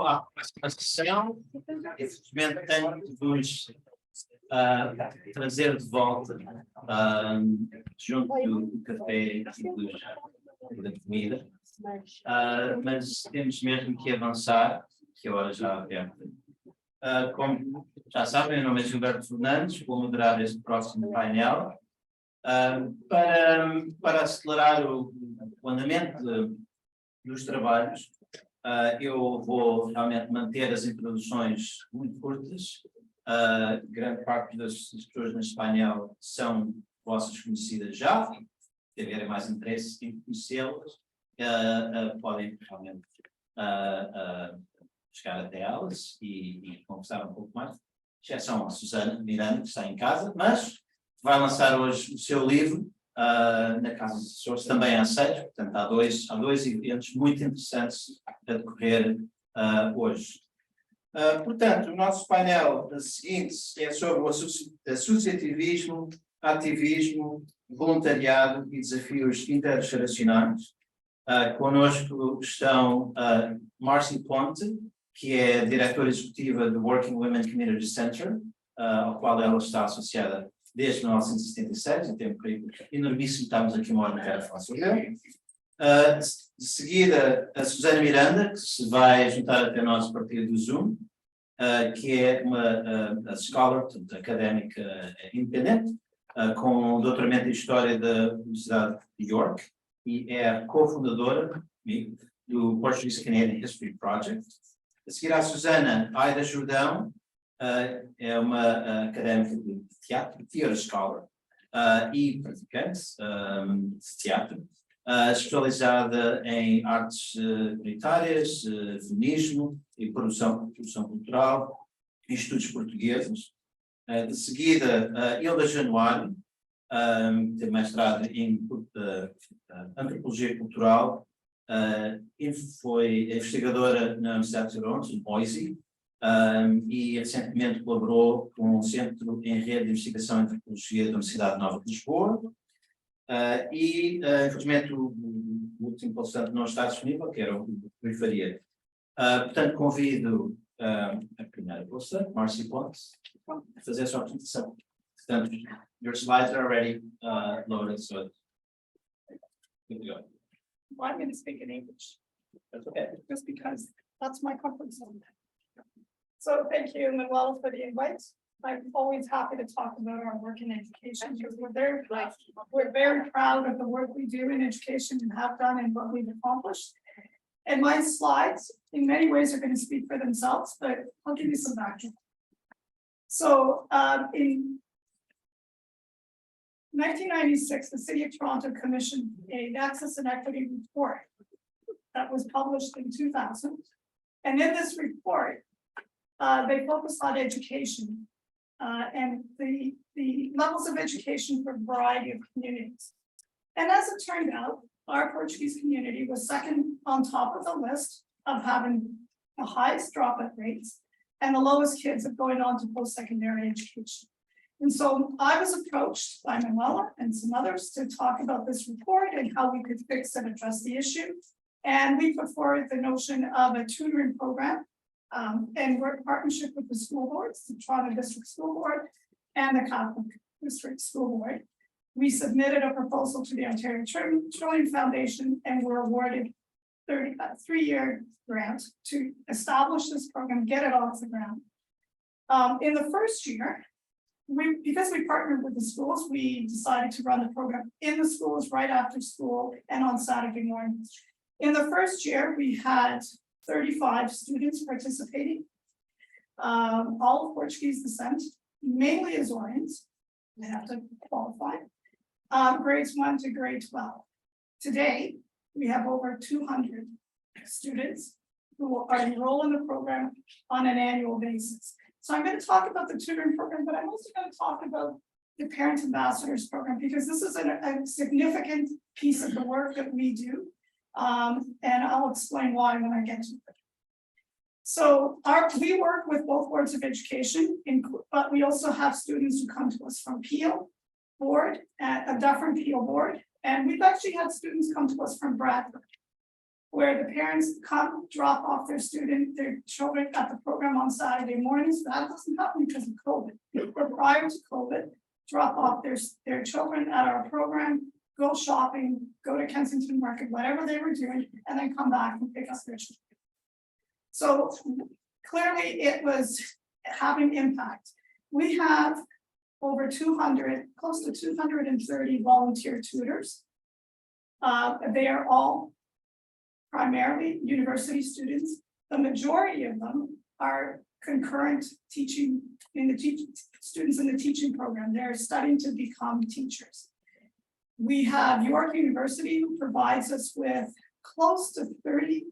A próxima sessão, infelizmente tenho de vos trazer de volta junto do café e da comida, mas temos mesmo que avançar, que a hora já aberta. Como já sabem, meu nome é Gilberto Fernandes, vou moderar este próximo painel. Para acelerar o andamento dos trabalhos, eu vou realmente manter as introduções muito curtas. Grande parte das pessoas neste painel são vossas conhecidas já, se tiverem mais interesse em conhecê-las, podem realmente chegar até elas e conversar um pouco mais, exceção a Susana Miranda, que está em casa, mas vai lançar hoje o seu livro na Casa dos Assessores, também às 6, portanto há dois eventos muito interessantes a decorrer hoje. Portanto, o nosso painel seguinte é sobre o associativismo, ativismo, voluntariado e desafios intergeracionais. Connosco estão Marcy Ponte, que é diretora executiva do Working Women Community Center, ao qual ela está associada desde 1976, e tem um currículo enormíssimo, estamos aqui uma hora na cara a falar sobre ele. De seguida, a Susana Miranda, que se vai juntar até nós a partir do Zoom, que é uma scholar, portanto, académica independente, com um doutoramento em História da Universidade de York, e é a cofundadora do Portuguese Canadian History Project. A seguir à Susana, Aida Jordão, é uma académica de teatro, theater scholar, e praticante de teatro, especializada em artes comunitárias, feminismo e produção cultural e estudos portugueses. De seguida, Hilda Januário, tem mestrado em antropologia cultural, e foi investigadora na Universidade de Toronto, em Boise, e recentemente colaborou com o Centro em Rede de Investigação em Antropologia da Universidade Nova de Lisboa, e infelizmente o último palestrante não está disponível, que era o Rui Faria. Portanto, convido a primeira palestrante, Marcy Ponte, a fazer a sua apresentação. Portanto, your slides are already loaded, so good to go. Well, I'm going to speak in English. That's okay. Just because that's my comfort zone. So thank you, Manuela, for the invite. I'm always happy to talk about our work in education because we're very proud of the work we do in education and have done and what we've accomplished. And my slides, in many ways, are going to speak for themselves, but I'll give you some background. So in 1996, the City of Toronto commissioned an Access and Equity report that was published in 2000. And in this report, they focused on education and the levels of education for a variety of communities. And as it turned out, our Portuguese community was second on top of the list of having the highest dropout rates and the lowest kids of going on to post-secondary education. And so I was approached by Manuela and some others to talk about this report and how we could fix and address the issue. And we put forward the notion of a tutoring program, and we're in partnership with the school boards, the Toronto District School Board and the Catholic District School Board. We submitted a proposal to the Ontario Trillium Foundation and were awarded a 3-year grant to establish this program, get it off the ground. In the first year, because we partnered with the schools, we decided to run the program in the schools right after school and on Saturday mornings. In the first year, we had 35 students participating, all of Portuguese descent, mainly Azorians. They have to qualify. Grades 1 to grade 12. Today, we have over 200 students who are enrolled in the program on an annual basis. So I'm going to talk about the tutoring program, but I'm also going to talk about the Parent Ambassadors program because this is a significant piece of the work that we do. And I'll explain why when I get to it. So we work with both boards of education, but we also have students who come to us from Peel board, a Dufferin Peel board, and we've actually had students come to us from Bradford. where the parents come drop off their children at the program on Saturday mornings. That doesn't happen because of COVID. But prior to COVID, drop off their children at our program, go shopping, go to Kensington Market, whatever they were doing, and then come back and pick up their children. So clearly it was having impact. We have over 200, close to 230 volunteer tutors. They are all primarily university students. The majority of them are concurrent teaching students in the teaching program. They're studying to become teachers. We have York University, who provides us with close to 30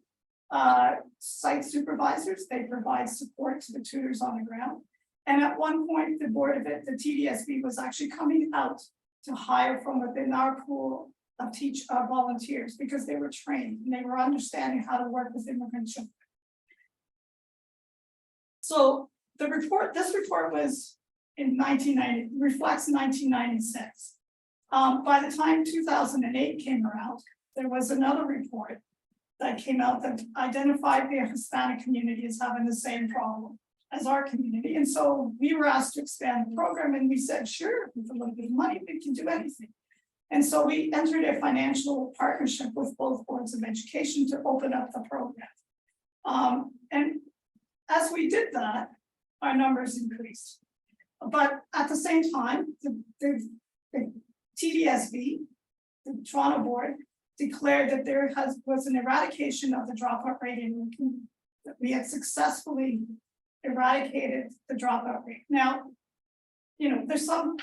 site supervisors. They provide support to the tutors on the ground. And at one point, the board of it, the TDSB, was actually coming out to hire from within our pool of volunteers, because they were trained and they were understanding how to work with immigrant children. So this report was in 1990, reflects 1996. By the time 2008 came around, there was another report that came out that identified the Hispanic community as having the same problem as our community. And so we were asked to expand the program, and we said, sure, with a little bit of money, we can do anything. And so we entered a financial partnership with both boards of education to open up the program. And as we did that, our numbers increased. But at the same time, the TDSB, the Toronto board, declared that there was an eradication of the dropout rate, and that we had successfully eradicated the dropout rate. Now, there's some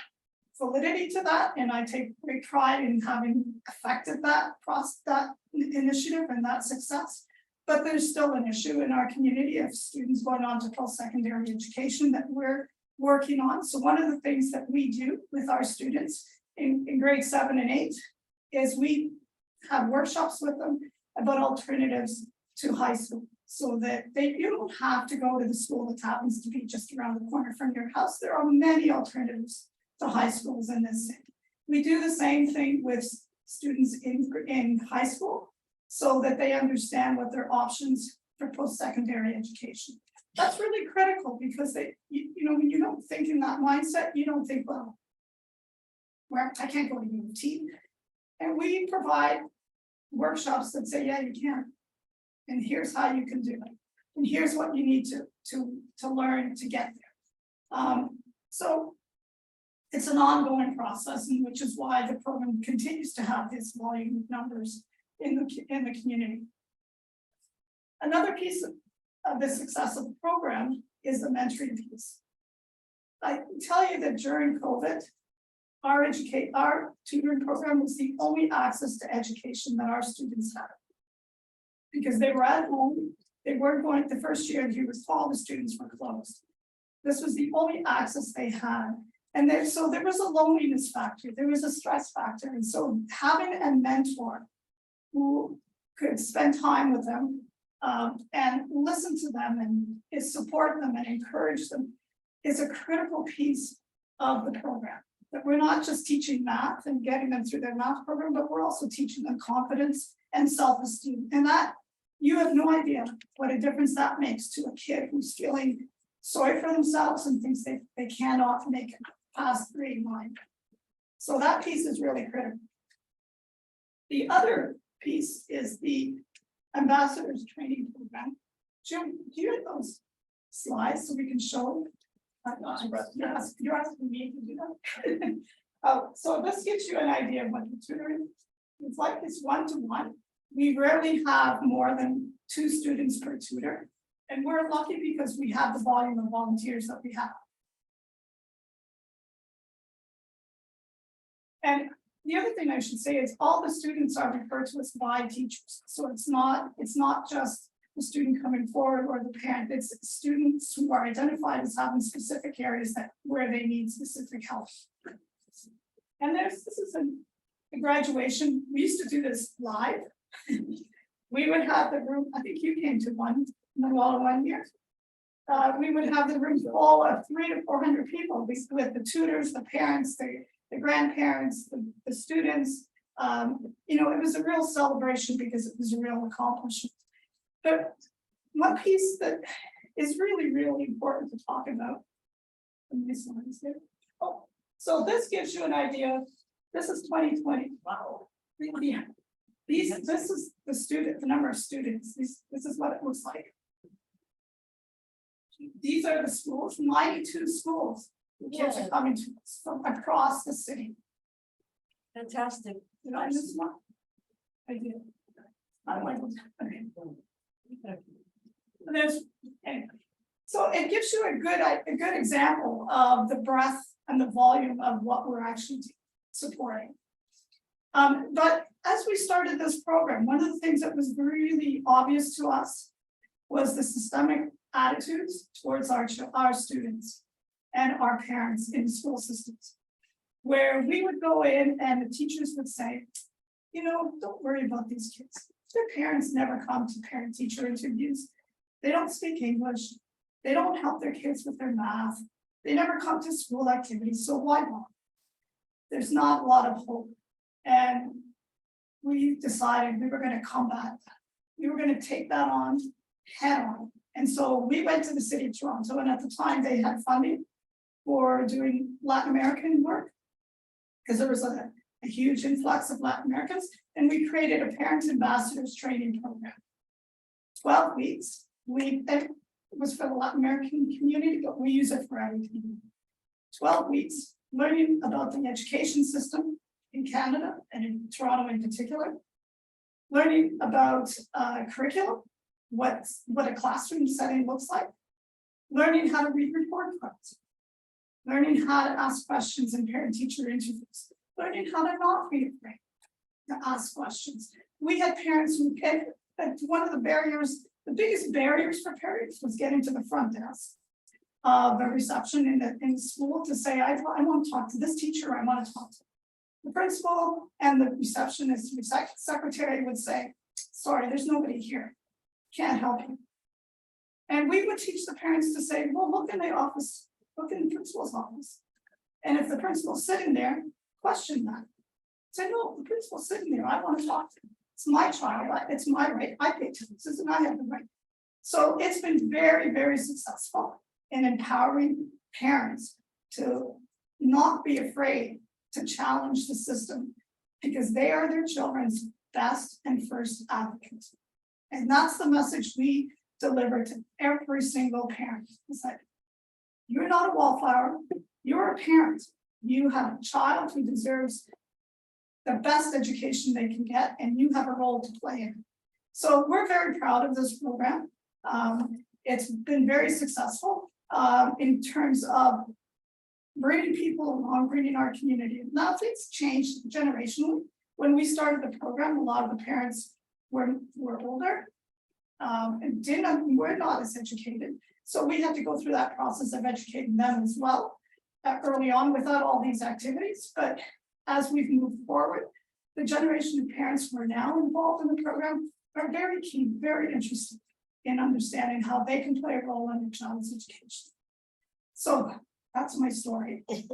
validity to that, and I take great pride in having affected that initiative and that success. But there's still an issue in our community of students going on to post-secondary education that we're working on. So one of the things that we do with our students in grade 7 and 8 is we have workshops with them about alternatives to high school, so that you don't have to go to the school that happens to be just around the corner from your house. There are many alternatives to high schools in this city. We do the same thing with students in high school, so that they understand what their options for post-secondary education. That's really critical, because when you don't think in that mindset, you don't think, well, I can't go to UT. And we provide workshops that say, yeah, you can. And here's how you can do it. And here's what you need to learn to get there. So it's an ongoing process, and which is why the program continues to have this volume of numbers in the community. Another piece of the success of the program is the mentoring piece. I can tell you that during COVID, our tutoring program was the only access to education that our students had, because they were at home. They weren't going. The first year that he was fall, the students were closed. This was the only access they had. And so there was a loneliness factor, there was a stress factor. And so having a mentor who could spend time with them and listen to them and support them and encourage them is a critical piece of the program. That we're not just teaching math and getting them through their math program, but we're also teaching them confidence and self-esteem. And that, you have no idea what a difference that makes to a kid who's feeling sorry for themselves and thinks they cannot make it past grade 9. So that piece is really critical. The other piece is the ambassadors training program. Jim, do you have those slides so we can show? You're asking me to do that. So this gives you an idea of what the tutoring is like. It's one-to-one. We rarely have more than 2 students per tutor, and we're lucky because we have the volume of volunteers that we have. And the other thing I should say is all the students are referred to as by teachers. So it's not just the student coming forward or the parent. It's students who are identified as having specific areas where they need specific help. And this is a graduation. We used to do this live. We would have the room, I think you came to one in the wall 1 year. We would have the room full of 300 to 400 people with the tutors, the parents, the grandparents, the students, It was a real celebration because it was a real accomplishment. But one piece that is really, really important to talk about. Oh, so this gives you an idea. This is 2020. Wow. Yeah. This is the number of students. This is what it looks like. These are the schools, 92 schools. The kids are coming to us from across the city. Fantastic. Did I miss one? I did. I don't like what's happening. Anyway. So it gives you a good example of the breadth and the volume of what we're actually supporting. But as we started this program, one of the things that was really obvious to us was the systemic attitudes towards our students and our parents in school systems, where we would go in and the teachers would say, don't worry about these kids. Their parents never come to parent-teacher interviews. They don't speak English. They don't help their kids with their math. They never come to school activities, so why not? There's not a lot of hope. And we decided we were going to combat that. We were going to take that on head on. And so we went to the city of Toronto, and at the time they had funding for doing Latin American work because there was a huge influx of Latin Americans, and we created a parent ambassadors training program. 12 weeks. It was for the Latin American community, but we use it for everything. 12 weeks learning about the education system in Canada and in Toronto in particular, learning about curriculum, what a classroom setting looks like, learning how to read report cards, learning how to ask questions in parent-teacher interviews, learning how to not be afraid to ask questions. We had parents who, one of the barriers, the biggest barriers for parents was getting to the front desk of a reception in school to say, I want to talk to this teacher, I want to talk to the principal, and the receptionist, secretary would say, sorry, there's nobody here, can't help you. And we would teach the parents to say, well, look in the office, look in the principal's office. And if the principal's sitting there, question that. Say, no, the principal's sitting there, I want to talk to him. It's my child, it's my right, I pay taxes and I have the right. So it's been very, very successful in empowering parents to not be afraid to challenge the system, because they are their children's best and first advocates. And that's the message we deliver to every single parent. It's like, you're not a wallflower, you're a parent. You have a child who deserves the best education they can get, and you have a role to play in it. So we're very proud of this program. It's been very successful in terms of bringing people along, bringing our community. Now things changed generationally. When we started the program, a lot of the parents were older and were not as educated. So we had to go through that process of educating them as well early on without all these activities. But as we've moved forward, the generation of parents who are now involved in the program are very keen, very interested in understanding how they can play a role in their child's education. So that's my story. Thank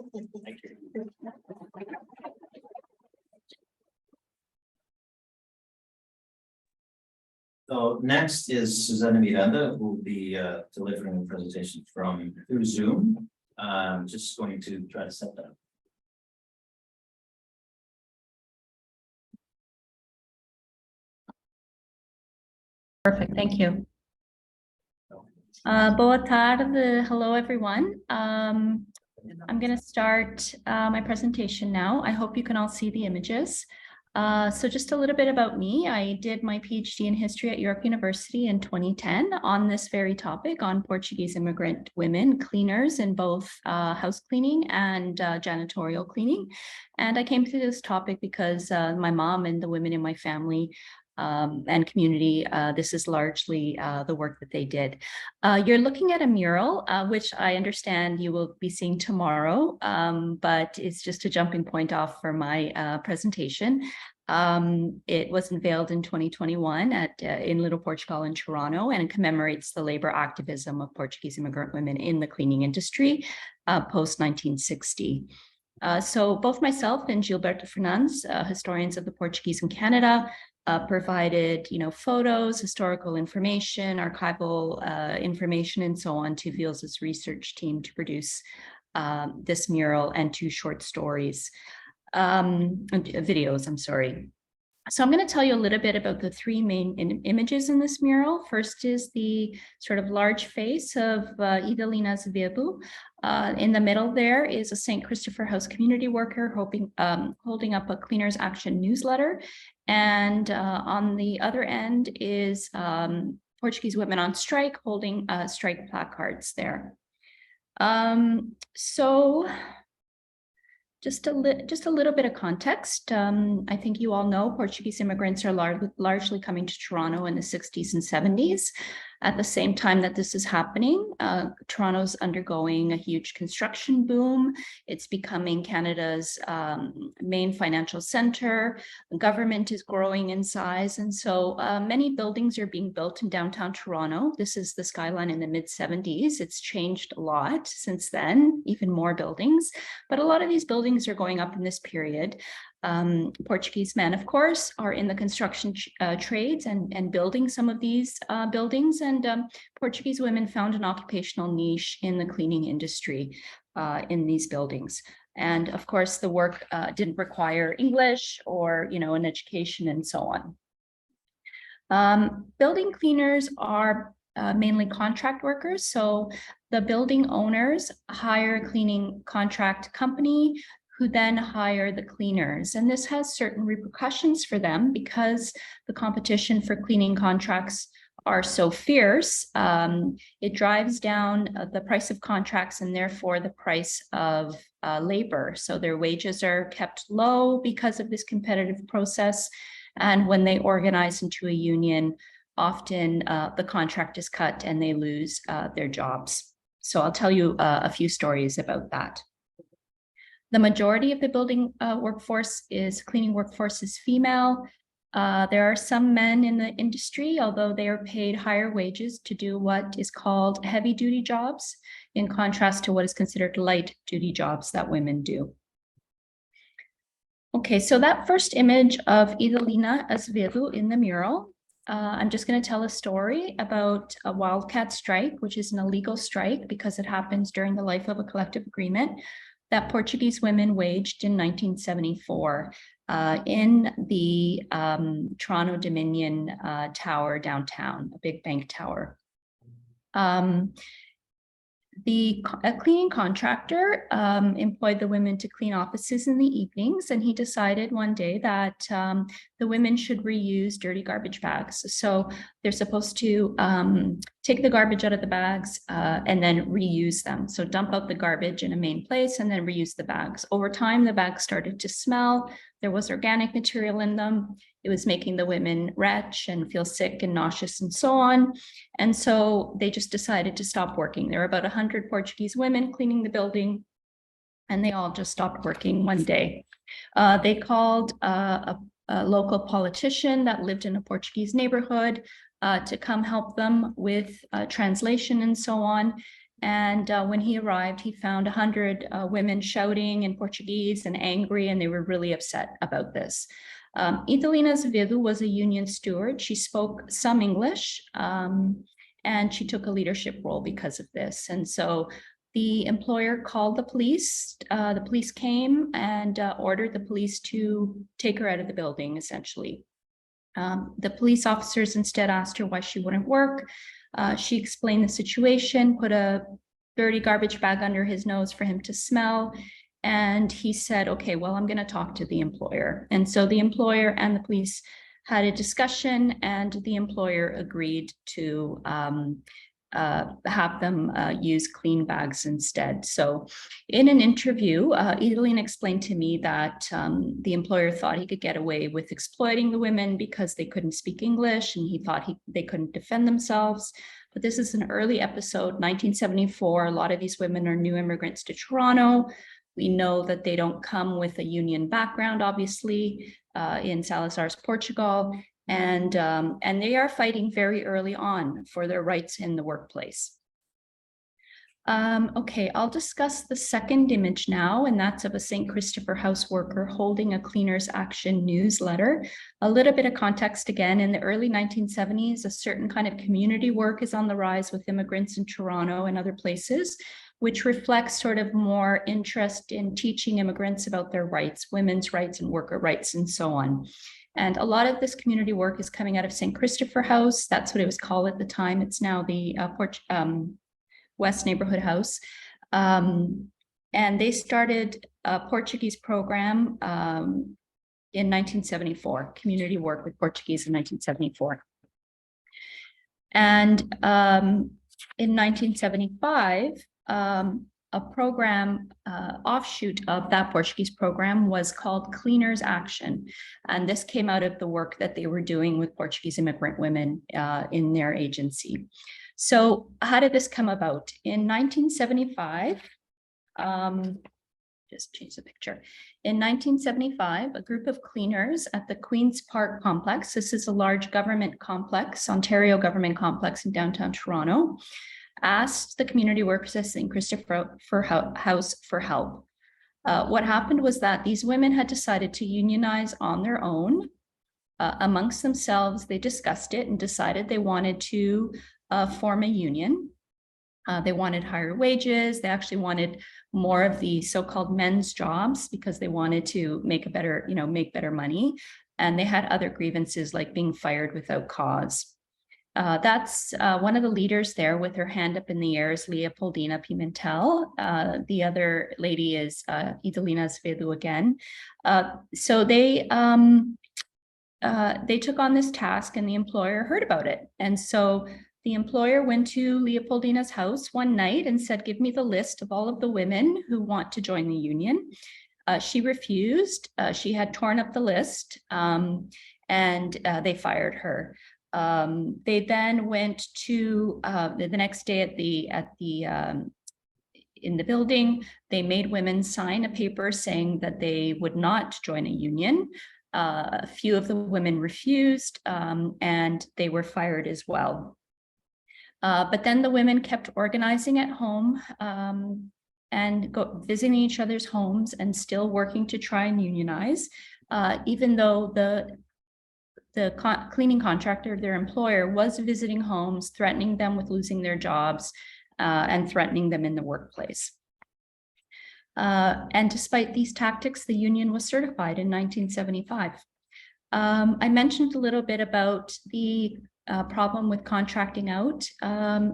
you. So next is Susanna Miranda, who will be delivering a presentation through Zoom. Just going to try to set that up. Perfect, thank you. Boa tarde, hello everyone. I'm going to start my presentation now. I hope you can all see the images. So just a little bit about me. I did my PhD in history at York University in 2010 on this very topic, on Portuguese immigrant women cleaners in both house cleaning and janitorial cleaning. And I came to this topic because my mom and the women in my family and community, this is largely the work that they did. You're looking at a mural, which I understand you will be seeing tomorrow, but it's just a jumping point off for my presentation. It was unveiled in 2021 in Little Portugal in Toronto, and it commemorates the labor activism of Portuguese immigrant women in the cleaning industry post-1960. So both myself and Gilberto Fernandes, historians of the Portuguese in Canada, provided, photos, historical information, archival information, and so on to Vils' research team to produce this mural and 2 short stories, videos, I'm sorry. So I'm going to tell you a little bit about the 3 main images in this mural. First is the sort of large face of Idalina Azevedo. In the middle there is a St. Christopher House community worker holding up a Cleaners Action newsletter. And on the other end is Portuguese women on strike holding strike placards there. So just a little bit of context. I think you all know Portuguese immigrants are largely coming to Toronto in the 60s and 70s. At the same time that this is happening, Toronto's undergoing a huge construction boom. It's becoming Canada's main financial center. The government is growing in size. And so many buildings are being built in downtown Toronto. This is the skyline in the mid-70s. It's changed a lot since then, even more buildings. But a lot of these buildings are going up in this period. Portuguese men, of course, are in the construction trades and building some of these buildings, and Portuguese women found an occupational niche in the cleaning industry in these buildings. And of course, the work didn't require English or, an education and so on. Building cleaners are mainly contract workers. So the building owners hire a cleaning contract company who then hire the cleaners. And this has certain repercussions for them because the competition for cleaning contracts are so fierce. It drives down the price of contracts and therefore the price of labor. So their wages are kept low because of this competitive process. And when they organize into a union, often the contract is cut and they lose their jobs. So I'll tell you a few stories about that. The majority of the building cleaning workforce is female. There are some men in the industry, although they are paid higher wages to do what is called heavy duty jobs, in contrast to what is considered light duty jobs that women do. Okay, so that first image of Idalina Azevedo in the mural, I'm just going to tell a story about a wildcat strike, which is an illegal strike because it happens during the life of a collective agreement that Portuguese women waged in 1974 in the Toronto-Dominion Tower downtown, a big bank tower. A cleaning contractor employed the women to clean offices in the evenings, and he decided one day that the women should reuse dirty garbage bags. So they're supposed to take the garbage out of the bags and then reuse them. So dump out the garbage in a main place and then reuse the bags. Over time, the bags started to smell. There was organic material in them. It was making the women retch and feel sick and nauseous and so on. And so they just decided to stop working. There were about 100 Portuguese women cleaning the building, and they all just stopped working one day. They called a local politician that lived in a Portuguese neighborhood to come help them with translation and so on. And when he arrived, he found 100 women shouting in Portuguese and angry, and they were really upset about this. Idalina Azevedo was a union steward. She spoke some English, and she took a leadership role because of this. And so the employer called the police. The police came and ordered the police to take her out of the building, essentially. The police officers instead asked her why she wouldn't work. She explained the situation, put a dirty garbage bag under his nose for him to smell. And he said, okay, well, I'm going to talk to the employer. And so the employer and the police had a discussion, and the employer agreed to have them use clean bags instead. So in an interview, Idalina explained to me that the employer thought he could get away with exploiting the women because they couldn't speak English, and he thought they couldn't defend themselves. But this is an early episode, 1974. A lot of these women are new immigrants to Toronto. We know that they don't come with a union background, obviously, in Salazar's Portugal, and they are fighting very early on for their rights in the workplace. Okay, I'll discuss the second image now, and that's of a St. Christopher House worker holding a Cleaners Action newsletter. A little bit of context again, in the early 1970s, a certain kind of community work is on the rise with immigrants in Toronto and other places, which reflects sort of more interest in teaching immigrants about their rights, women's rights and worker rights and so on. And a lot of this community work is coming out of St. Christopher House. That's what it was called at the time. It's now the West Neighborhood House. And they started a Portuguese program in 1974, community work with Portuguese in 1974. And in 1975, a program offshoot of that Portuguese program was called Cleaners Action. And this came out of the work that they were doing with Portuguese immigrant women in their agency. So how did this come about? In 1975, just change the picture. In 1975, a group of cleaners at the Queen's Park complex, this is a large government complex, Ontario government complex in downtown Toronto, asked the community workers at St. Christopher House for help. What happened was that these women had decided to unionize on their own. Amongst themselves, they discussed it and decided they wanted to form a union. They wanted higher wages. They actually wanted more of the so-called men's jobs because they wanted to make a better, make better money. And they had other grievances like being fired without cause. That's one of the leaders there with her hand up in the air is Leopoldina Pimentel. The other lady is Idalina Svedu again. So they took on this task and the employer heard about it. And so the employer went to Leopoldina's house one night and said, give me the list of all of the women who want to join the union. She refused. She had torn up the list and they fired her. They then went to the next day in the building. They made women sign a paper saying that they would not join a union. A few of the women refused and they were fired as well. But then the women kept organizing at home and visiting each other's homes and still working to try and unionize, even though the cleaning contractor, their employer, was visiting homes, threatening them with losing their jobs and threatening them in the workplace. And despite these tactics, the union was certified in 1975. I mentioned a little bit about the problem with contracting out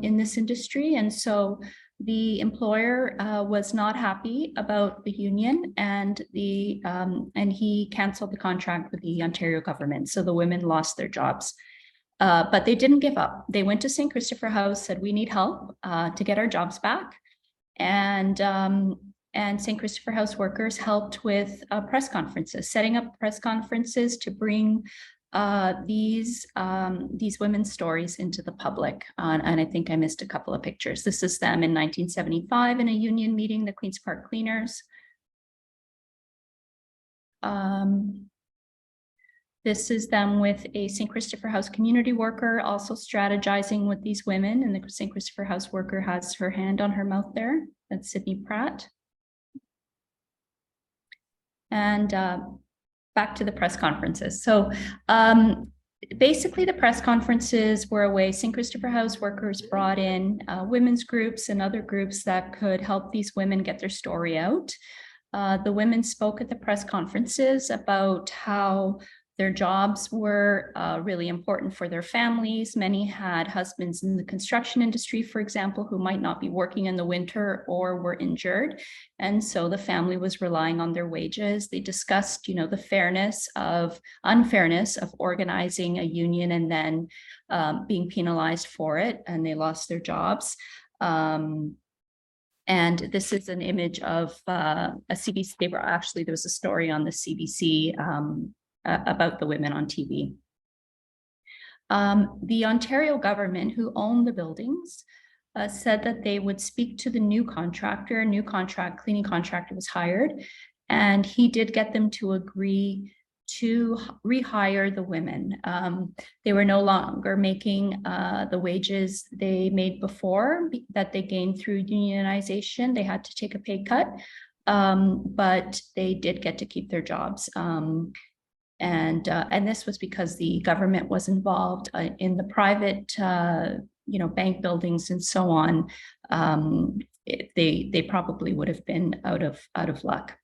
in this industry. And so the employer was not happy about the union and he canceled the contract with the Ontario government. So the women lost their jobs. But they didn't give up. They went to St. Christopher House, said, we need help to get our jobs back. And St. Christopher House workers helped with press conferences, setting up press conferences to bring these women's stories into the public. And I think I missed a couple of pictures. This is them in 1975 in a union meeting, the Queen's Park Cleaners. This is them with a St. Christopher House community worker also strategizing with these women. And the St. Christopher House worker has her hand on her mouth there. That's Sydney Pratt. And back to the press conferences. So basically the press conferences were a way St. Christopher House workers brought in women's groups and other groups that could help these women get their story out. The women spoke at the press conferences about how their jobs were really important for their families. Many had husbands in the construction industry, for example, who might not be working in the winter or were injured. And so the family was relying on their wages. They discussed, the unfairness of organizing a union and then being penalized for it, and they lost their jobs. And this is an image of a CBC. There was a story on the CBC about the women on TV. The Ontario government, who owned the buildings, said that they would speak to the new contractor. A cleaning contractor was hired, and he did get them to agree to rehire the women. They were no longer making the wages they made before that they gained through unionization. They had to take a pay cut, but they did get to keep their jobs. And this was because the government was involved in the private, bank buildings and so on. They probably would have been out of luck.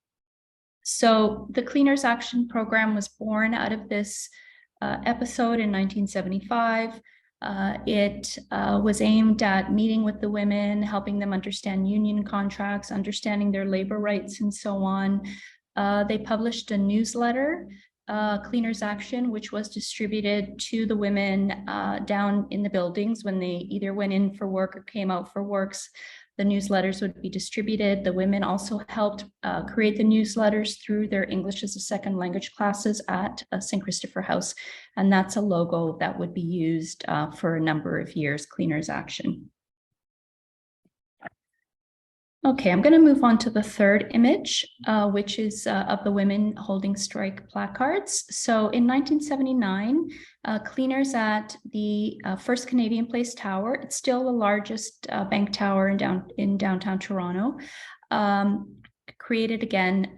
So the Cleaners Action Program was born out of this episode in 1975. It was aimed at meeting with the women, helping them understand union contracts, understanding their labor rights, and so on. They published a newsletter, Cleaners Action, which was distributed to the women down in the buildings when they either went in for work or came out for works. The newsletters would be distributed. The women also helped create the newsletters through their English as a second language classes at St. Christopher House. And that's a logo that would be used for a number of years, Cleaners Action. Okay, I'm going to move on to the third image, which is of the women holding strike placards. So in 1979, cleaners at the First Canadian Place Tower, it's still the largest bank tower in downtown Toronto, created again,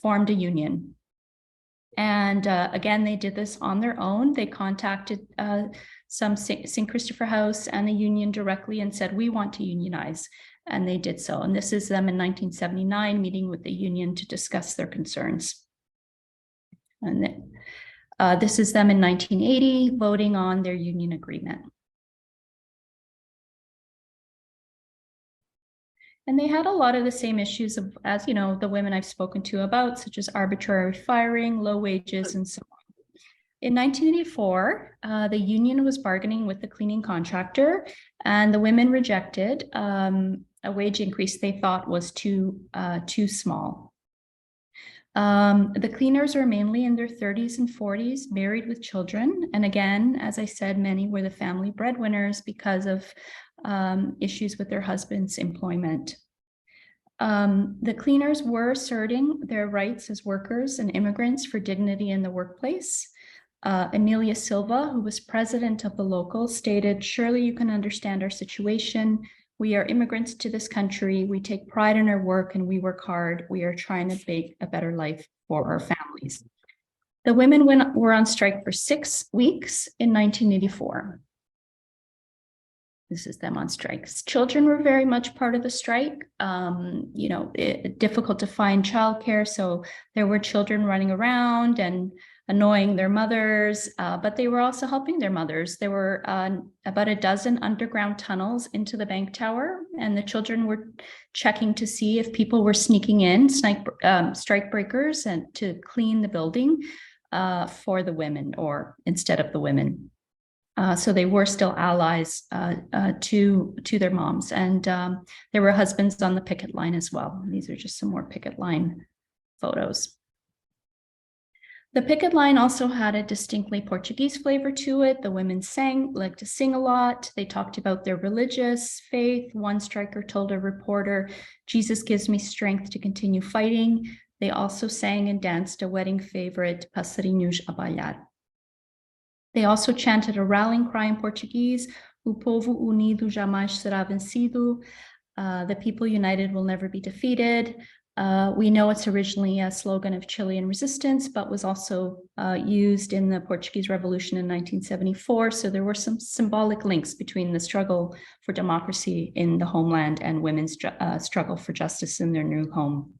formed a union. And again, they did this on their own. They contacted some St. Christopher House and the union directly and said, we want to unionize. And they did so. And this is them in 1979 meeting with the union to discuss their concerns. And then, this is them in 1980 voting on their union agreement. And they had a lot of the same issues as the women I've spoken to about, such as arbitrary firing, low wages, and so on. In 1984, the union was bargaining with the cleaning contractor, and the women rejected a wage increase they thought was too small. The cleaners were mainly in their 30s and 40s, married with children. And again, as I said, many were the family breadwinners because of issues with their husband's employment. The cleaners were asserting their rights as workers and immigrants for dignity in the workplace. Amelia Silva, who was president of the local, stated, "Surely you can understand our situation. We are immigrants to this country. We take pride in our work and we work hard. We are trying to make a better life for our families." The women were on strike for 6 weeks in 1984. This is them on strikes. Children were very much part of the strike. Difficult to find childcare, so there were children running around and annoying their mothers, but they were also helping their mothers. There were about a dozen underground tunnels into the bank tower, and the children were checking to see if people were sneaking in, strike breakers, and to clean the building for the women or instead of the women. So they were still allies to their moms, and there were husbands on the picket line as well. These are just some more picket line photos. The picket line also had a distinctly Portuguese flavor to it. The women liked to sing a lot. They talked about their religious faith. One striker told a reporter, "Jesus gives me strength to continue fighting." They also sang and danced a wedding favorite, Passarinhos a Bailar. They also chanted a rallying cry in Portuguese, "O povo unido jamais será vencido." The people united will never be defeated. We know it's originally a slogan of Chilean resistance, but was also used in the Portuguese Revolution in 1974. So there were some symbolic links between the struggle for democracy in the homeland and women's struggle for justice in their new home.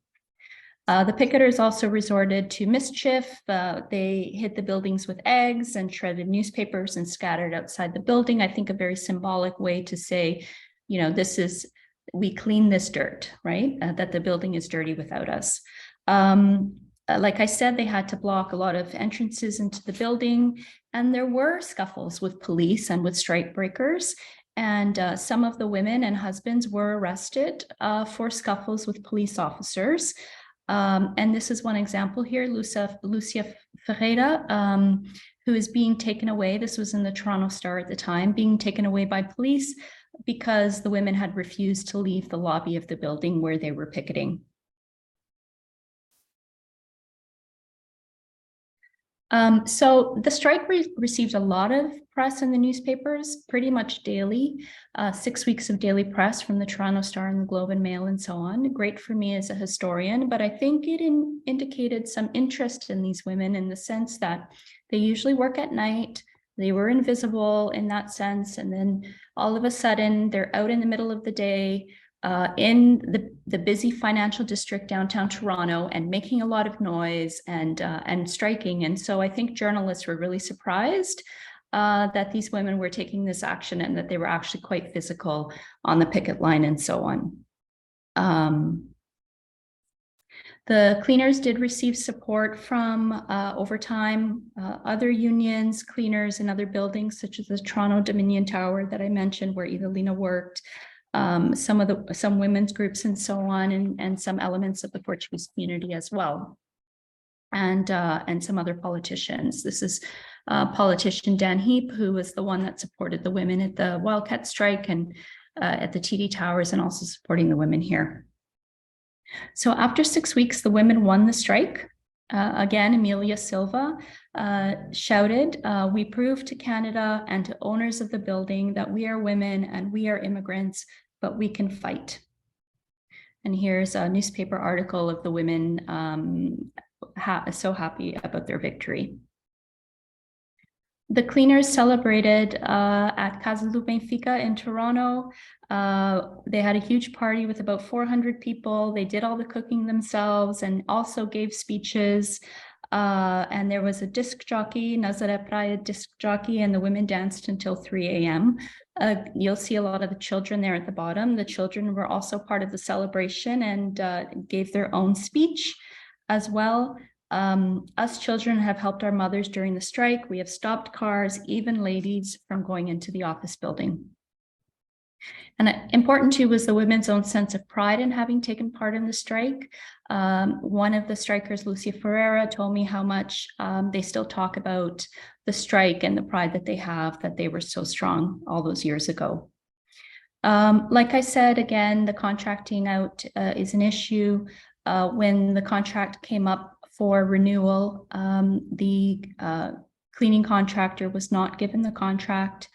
The picketers also resorted to mischief. They hit the buildings with eggs and shredded newspapers and scattered outside the building. I think a very symbolic way to say, we clean this dirt, right? That the building is dirty without us. Like I said, they had to block a lot of entrances into the building, and there were scuffles with police and with strike breakers. And some of the women and husbands were arrested for scuffles with police officers. And this is one example here, Lucia Ferreira, who is being taken away. This was in the Toronto Star at the time, being taken away by police because the women had refused to leave the lobby of the building where they were picketing. So the strike received a lot of press in the newspapers, pretty much daily, 6 weeks of daily press from the Toronto Star and the Globe and Mail and so on. Great for me as a historian, but I think it indicated some interest in these women in the sense that they usually work at night. They were invisible in that sense. And then all of a sudden they're out in the middle of the day in the busy financial district downtown Toronto and making a lot of noise and striking. And so I think journalists were really surprised that these women were taking this action and that they were actually quite physical on the picket line and so on. The cleaners did receive support from over time, other unions, cleaners in other buildings, such as the Toronto Dominion Tower that I mentioned, where Evelina worked, some women's groups and so on, and some elements of the Portuguese community as well, and some other politicians. This is politician Dan Heap, who was the one that supported the women at the Wildcat strike and at the TD Towers, and also supporting the women here. So after 6 weeks, the women won the strike. Again, Amelia Silva shouted, "We prove to Canada and to owners of the building that we are women and we are immigrants, but we can fight." And here's a newspaper article of the women so happy about their victory. The cleaners celebrated at Casa do Benfica in Toronto. They had a huge party with about 400 people. They did all the cooking themselves and also gave speeches. And there was a disc jockey, Nazaré Praia disc jockey, and the women danced until 3 a.m. You'll see a lot of the children there at the bottom. The children were also part of the celebration and gave their own speech as well. Us children have helped our mothers during the strike. We have stopped cars, even ladies, from going into the office building. And important too was the women's own sense of pride in having taken part in the strike. One of the strikers, Lucia Ferreira, told me how much they still talk about the strike and the pride that they have, that they were so strong all those years ago. Like I said, again, the contracting out is an issue. When the contract came up for renewal, the cleaning contractor was not given the contract.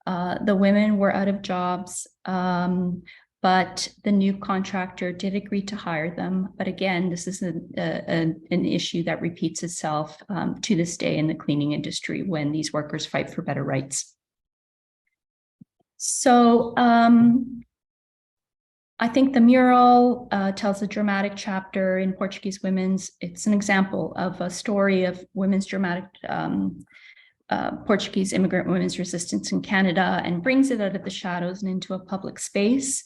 The women were out of jobs, but the new contractor did agree to hire them. But again, this is an issue that repeats itself to this day in the cleaning industry when these workers fight for better rights. So I think the mural tells a dramatic chapter in Portuguese women's. It's an example of a story of women's dramatic Portuguese immigrant women's resistance in Canada, and brings it out of the shadows and into a public space.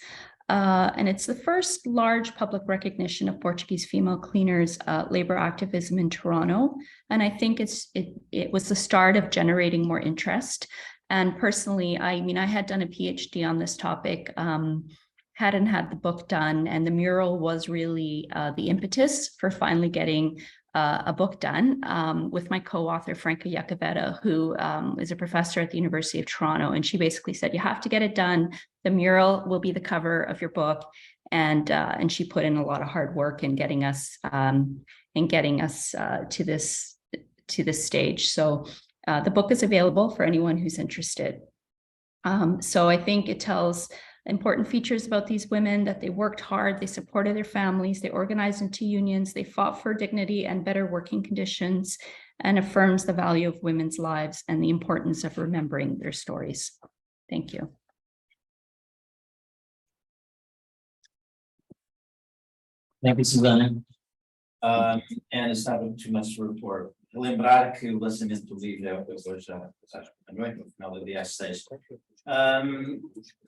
And it's the first large public recognition of Portuguese female cleaners' labor activism in Toronto. And I think it was the start of generating more interest. And personally, I mean, I had done a PhD on this topic, hadn't had the book done, and the mural was really the impetus for finally getting a book done with my co-author, Franca Iacovetta, who is a professor at the University of Toronto. And she basically said, you have to get it done. The mural will be the cover of your book. And she put in a lot of hard work in getting us to this stage. So the book is available for anyone who's interested. So I think it tells important features about these women, that they worked hard, they supported their families, they organized into unions, they fought for dignity and better working conditions, and affirms the value of women's lives and the importance of remembering their stories. Thank you. Thank you, Susana. And it's not too much to report. Lembrar que o lançamento do livro é hoje à noite, no final do dia às 6. Portanto,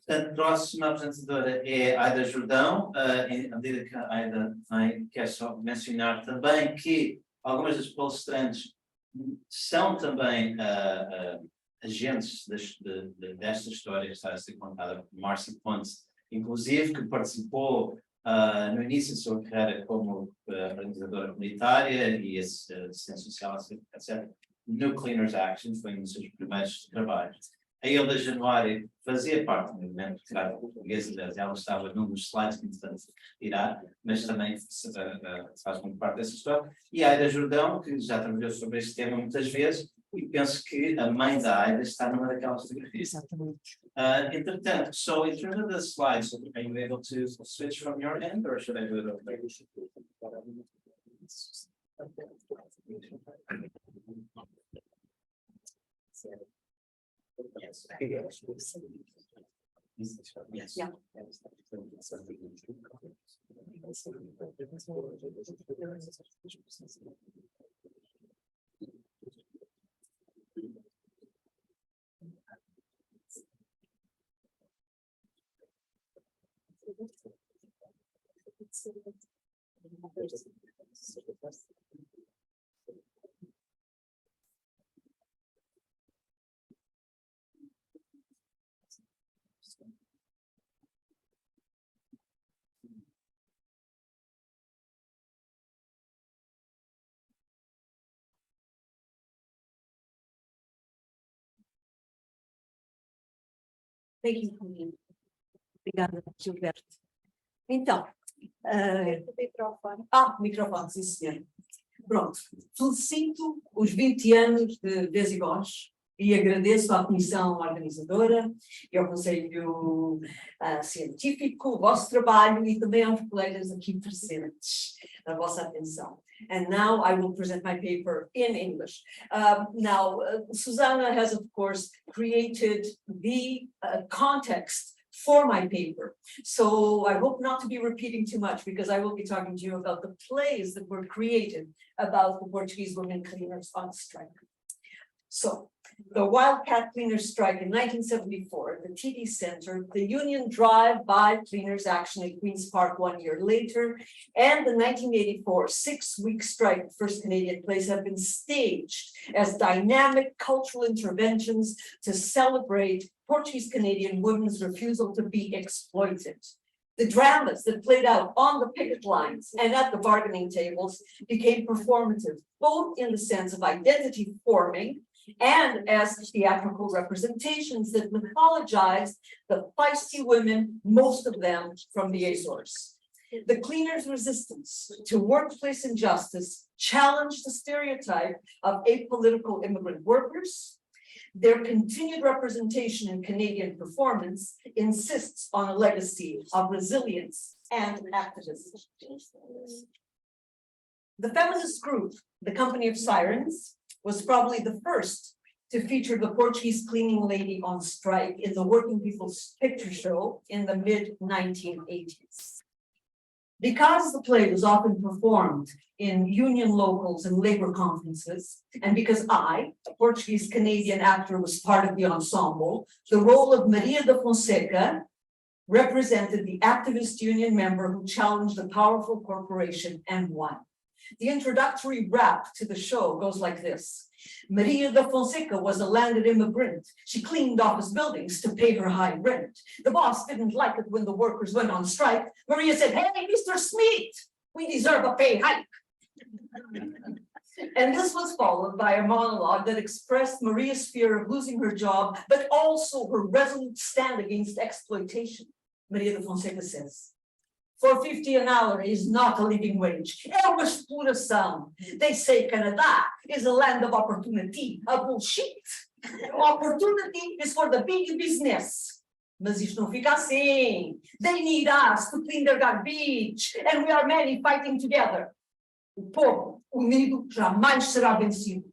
a próxima apresentadora é a Aida Jordão. À medida que a Aida vem, quero só mencionar também que algumas das palestrantes são também agentes desta história que está a ser contada por Márcia Ponte, inclusive, que participou no início da sua carreira como organizadora comunitária e assistente social, etc. No Cleaners Action, foi um dos seus primeiros trabalhos. A Hilda Januário fazia parte do movimento literário português, aliás, ela estava num dos slides que entretanto irá, mas também faz muito parte dessa história. E a Aida Jordão, que já trabalhou sobre este tema muitas vezes, e penso que a mãe da Aida está numa daquelas fotografias. Exatamente. Entretanto, so in terms of the slides, are you able to switch from your end, or should I do it over there? Yes. Yes. Yeah. Thank you, Pauline. Obrigada, Gilberto. Então, microfone, sim, senhor. Pronto, felicito os 20 anos de Vez e Voz e agradeço à comissão organizadora e ao conselho científico o vosso trabalho e também aos colegas aqui presentes, a vossa atenção. And now I will present my paper in English. Susanna has, of course, created the context for my paper. So I hope not to be repeating too much because I will be talking to you about the plays that were created about the Portuguese women cleaners on strike. So the Wildcat Cleaners strike in 1974 at the TD Center, the Union Drive-by Cleaners action at Queen's Park 1 year later, and the 1984 six-week strike at First Canadian Place have been staged as dynamic cultural interventions to celebrate Portuguese Canadian women's refusal to be exploited. The dramas that played out on the picket lines and at the bargaining tables became performative, both in the sense of identity forming and as theatrical representations that mythologized the feisty women, most of them from the Azores. The cleaners' resistance to workplace injustice challenged the stereotype of apolitical immigrant workers. Their continued representation in Canadian performance insists on a legacy of resilience and activism. The feminist group, the Company of Sirens, was probably the first to feature the Portuguese cleaning lady on strike in the Working People's Picture Show in the mid-1980s. Because the play was often performed in union locals and labor conferences, and because I, a Portuguese Canadian actor, was part of the ensemble, the role of Maria da Fonseca represented the activist union member who challenged a powerful corporation and won. The introductory rap to the show goes like this. Maria da Fonseca was a landed immigrant. She cleaned office buildings to pay her high rent. The boss didn't like it when the workers went on strike. Maria said, hey, Mr. Smith, we deserve a pay hike. And this was followed by a monologue that expressed Maria's fear of losing her job, but also her resolute stand against exploitation. Maria da Fonseca says, $4.50 an hour is not a living wage. É uma exploração. They say Canada is a land of opportunity. A bullshit. Opportunity is for the big business. Mas isto não fica assim. They need us to clean their garbage, and we are many fighting together. O povo unido jamais será vencido.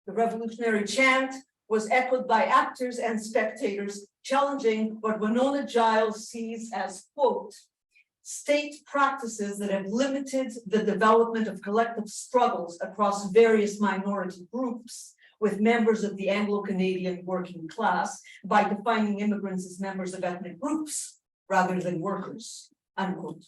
The revolutionary chant was echoed by actors and spectators, challenging what Winona Giles sees as, quote, state practices that have limited the development of collective struggles across various minority groups with members of the Anglo-Canadian working class by defining immigrants as members of ethnic groups rather than workers, unquote.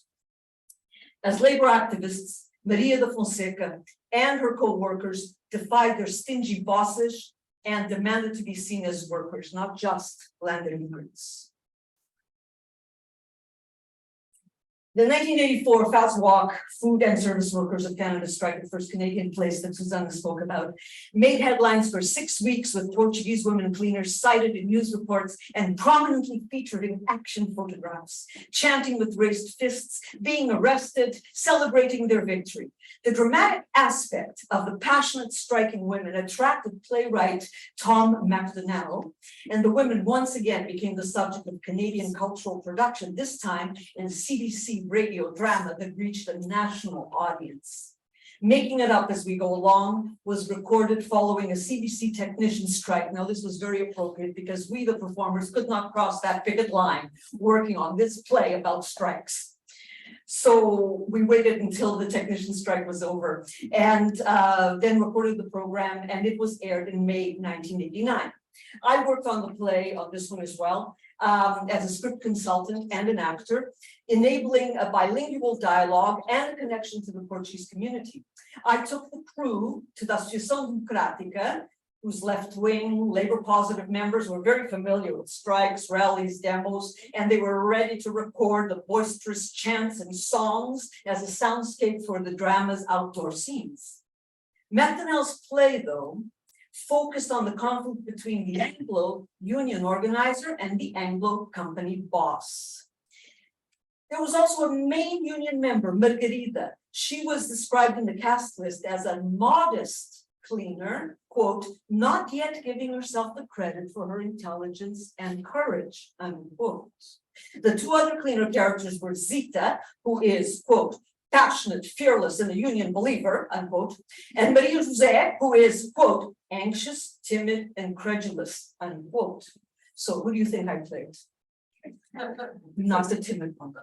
As labor activists, Maria da Fonseca and her co-workers defied their stingy bosses and demanded to be seen as workers, not just landed immigrants. The 1984 Fast Walk Food and Service Workers of Canada strike, the first Canadian place that Susanna spoke about, made headlines for 6 weeks with Portuguese women cleaners cited in news reports and prominently featured in action photographs, chanting with raised fists, being arrested, celebrating their victory. The dramatic aspect of the passionate striking women attracted playwright Tom MacDonald, and the women once again became the subject of Canadian cultural production, this time in CBC radio drama that reached a national audience. Making It Up As We Go Along was recorded following a CBC technician strike. Now, this was very appropriate because we, the performers, could not cross that picket line working on this play about strikes. So we waited until the technician strike was over and then recorded the program, and it was aired in May 1989. I worked on the play on this one as well as a script consultant and an actor, enabling a bilingual dialogue and a connection to the Portuguese community. I took the crew to the Associação Democrática, whose left-wing, labor-positive members were very familiar with strikes, rallies, demos, and they were ready to record the boisterous chants and songs as a soundscape for the drama's outdoor scenes. MacDonald's play, though, focused on the conflict between the Anglo union organizer and the Anglo company boss. There was also a main union member, Margarida. She was described in the cast list as a modest cleaner, quote, not yet giving herself the credit for her intelligence and courage, unquote. The two other cleaner characters were Zita, who is, quote, passionate, fearless, and a union believer, unquote, and Maria José, who is, quote, anxious, timid, and credulous, unquote. So who do you think I played? Not the timid one.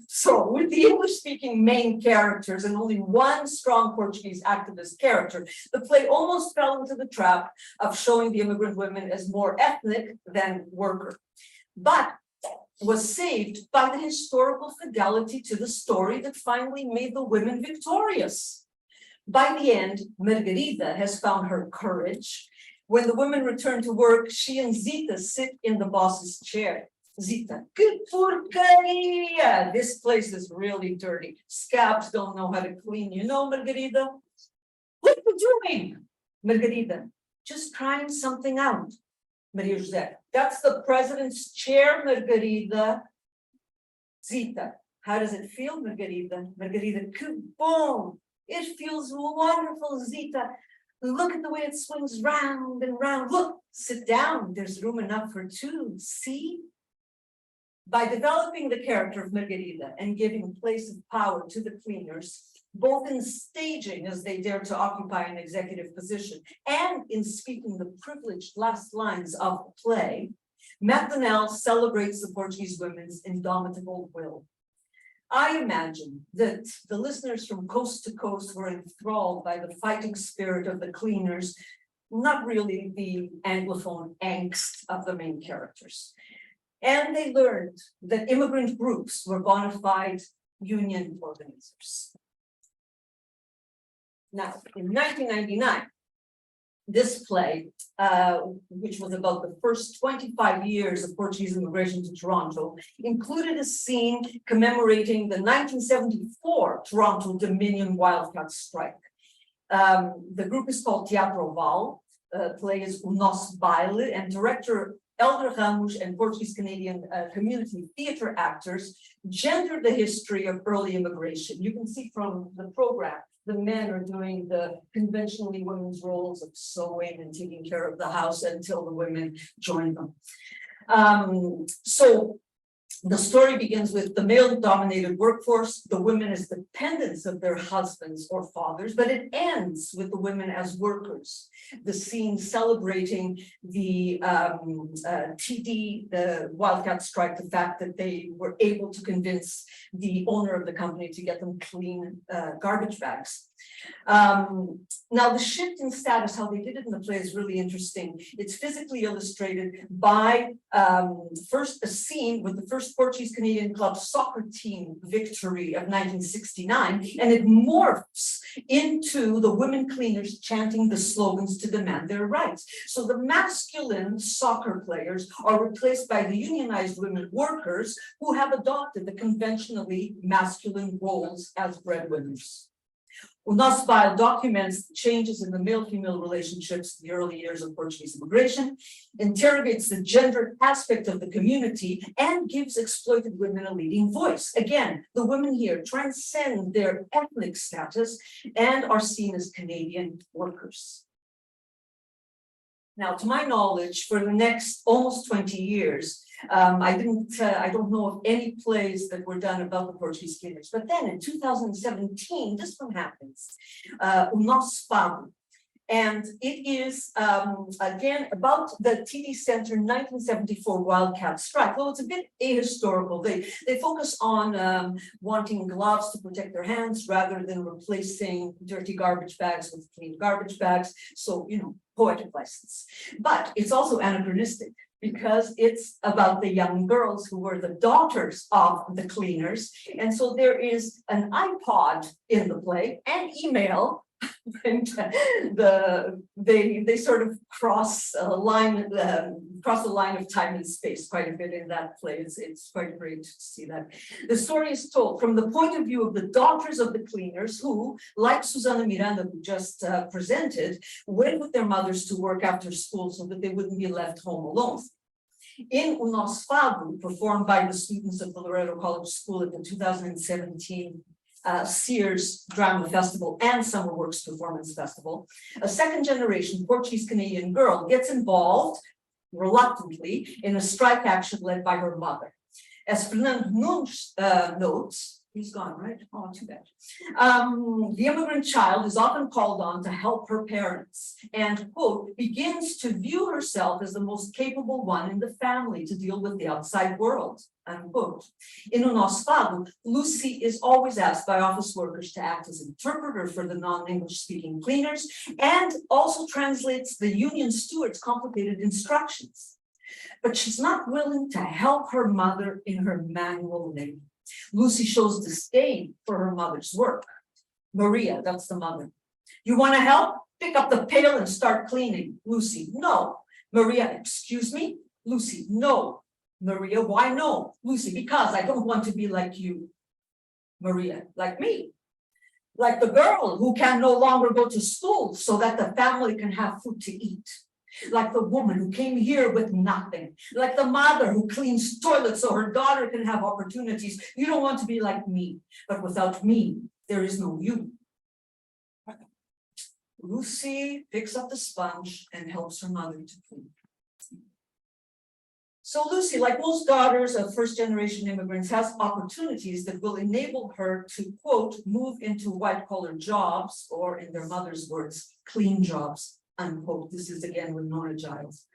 So with the English-speaking main characters and only one strong Portuguese activist character, the play almost fell into the trap of showing the immigrant women as more ethnic than worker, but was saved by the historical fidelity to the story that finally made the women victorious. By the end, Margarida has found her courage. When the women return to work, she and Zita sit in the boss's chair. Zita, que porcaria! This place is really dirty. Scabs don't know how to clean. You know, Margarida? What are you doing? Margarida, just trying something out. Maria José, that's the president's chair, Margarida. Zita, how does it feel, Margarida? Margarida, que bom! It feels wonderful, Zita. Look at the way it swings round and round. Look, sit down. There's room enough for two. See? By developing the character of Margarida and giving place of power to the cleaners, both in staging as they dare to occupy an executive position and in speaking the privileged last lines of the play, MacDonald celebrates the Portuguese women's indomitable will. I imagine that the listeners from coast to coast were enthralled by the fighting spirit of the cleaners, not really the Anglophone angst of the main characters. And they learned that immigrant groups were bona fide union organizers. Now, in 1999, this play, which was about the first 25 years of Portuguese immigration to Toronto, included a scene commemorating the 1974 Toronto Dominion Wildcat strike. The group is called Teatro Val, play is O Nosso Baile, and director Elder Ramos and Portuguese Canadian community theater actors gendered the history of early immigration. You can see from the program, the men are doing the conventionally women's roles of sewing and taking care of the house until the women join them. So the story begins with the male-dominated workforce, the women as dependents of their husbands or fathers, but it ends with the women as workers. The scene celebrating the TD, the Wildcat strike, the fact that they were able to convince the owner of the company to get them clean garbage bags. Now the shift in status, how they did it in the play is really interesting. It's physically illustrated by first a scene with the first Cleaners Portuguese Canadian Club soccer team victory of 1969, and it morphs into the women cleaners chanting the slogans to demand their rights. So the masculine soccer players are replaced by the unionized women workers who have adopted the conventionally masculine roles as breadwinners. O nosso file documents changes in the male-female relationships in the early years of Portuguese immigration, interrogates the gender aspect of the community, and gives exploited women a leading voice. Again, the women here transcend their ethnic status and are seen as Canadian workers. Now, to my knowledge, for the next almost 20 years, I don't know of any plays that were done about the Portuguese cleaners. But then in 2017, this one happens, O Nosso Fado. And it is, again, about the TD Center 1974 Wildcat strike. Well, it's a bit ahistorical. They focus on wanting gloves to protect their hands rather than replacing dirty garbage bags with clean garbage bags. So, you know, poetic license. But it's also anachronistic, because it's about the young girls who were the daughters of the cleaners. And so there is an iPod in the play and email, and they sort of cross the line of time and space quite a bit in that play. It's quite great to see that. The story is told from the point of view of the daughters of the cleaners who, like Susana Miranda, who just presented, went with their mothers to work after school so that they wouldn't be left home alone. In O Nosso Fado, performed by the students of the Loreto College School at the 2017 Sears Drama Festival and Summer Works Performance Festival, a second generation Portuguese Canadian girl gets involved reluctantly in a strike action led by her mother. As Fernando Nunes notes, he's gone, right? Oh, too bad. The immigrant child is often called on to help her parents and, quote, begins to view herself as the most capable one in the family to deal with the outside world, unquote. In O Nosso Fado, Lucy is always asked by office workers to act as interpreter for the non-English speaking cleaners and also translates the union steward's complicated instructions. But she's not willing to help her mother in her manual labor. Lucy shows disdain for her mother's work. Maria, that's the mother. You want to help? Pick up the pail and start cleaning. Lucy, no. Maria, excuse me? Lucy, no. Maria, why no? Lucy, because I don't want to be like you. Maria, like me. Like the girl who can no longer go to school so that the family can have food to eat. Like the woman who came here with nothing, like the mother who cleans toilets so her daughter can have opportunities. You don't want to be like me, but without me, there is no you. Lucy picks up the sponge and helps her mother to clean. So Lucy, like most daughters of first-generation immigrants, has opportunities that will enable her to, quote, move into white-collar jobs, or in their mother's words, clean jobs. Unquote. This is again with Nora Giles.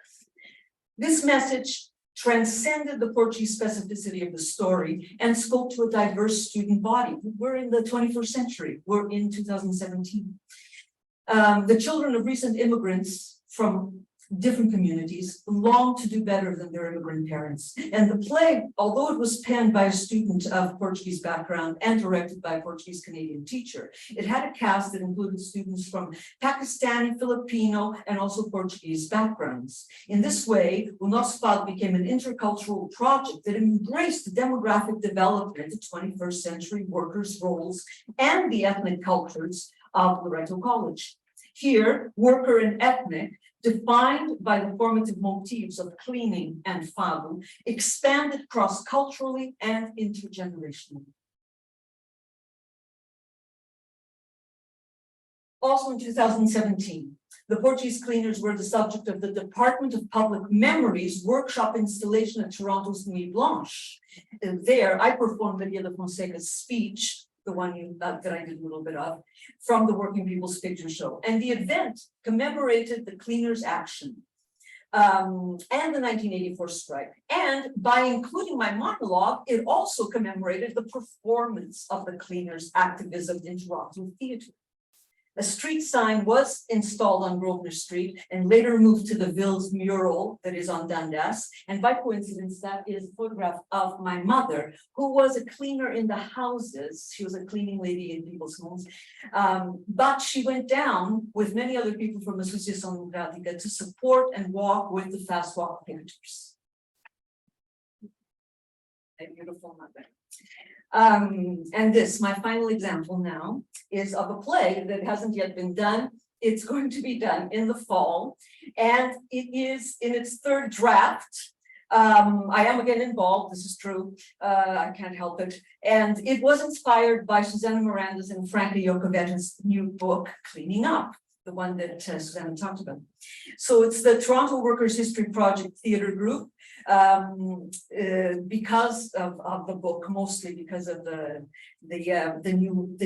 This message transcended the Portuguese specificity of the story and spoke to a diverse student body. We're in the 21st century. We're in 2017. The children of recent immigrants from different communities long to do better than their immigrant parents. And the play, although it was penned by a student of Portuguese background and directed by a Portuguese Canadian teacher, it had a cast that included students from Pakistani, Filipino, and also Portuguese backgrounds. In this way, O Nosso Fado became an intercultural project that embraced the demographic development of 21st century workers' roles and the ethnic cultures of Loreto College. Here, worker and ethnic, defined by the formative motifs of cleaning and fado, expanded cross-culturally and intergenerationally. Also in 2017, the Portuguese cleaners were the subject of the Department of Public Memories workshop installation at Toronto's Nuit Blanche. And there, I performed Maria da Fonseca's speech, the one that I did a little bit of, from the Working People's Picture Show. And the event commemorated the cleaners' action and the 1984 strike. And by including my monologue, it also commemorated the performance of the cleaners' activism in Toronto theatre. A street sign was installed on Grosvenor Street and later moved to the Ville's mural that is on Dundas. And by coincidence, that is a photograph of my mother, who was a cleaner in the houses. She was a cleaning lady in people's homes. But she went down with many other people from Associação Democrática to support and walk with the fast walk painters. A beautiful mother. And this, my final example now, is of a play that hasn't yet been done. It's going to be done in the fall, and it is in its third draft. I am again involved, this is true, I can't help it. And it was inspired by Susanna Miranda's and Franca Jokovet's new book, Cleaning Up, the one that Susanna talked about. So it's the Toronto Workers' History Project Theatre Group. Because of the book, mostly because of the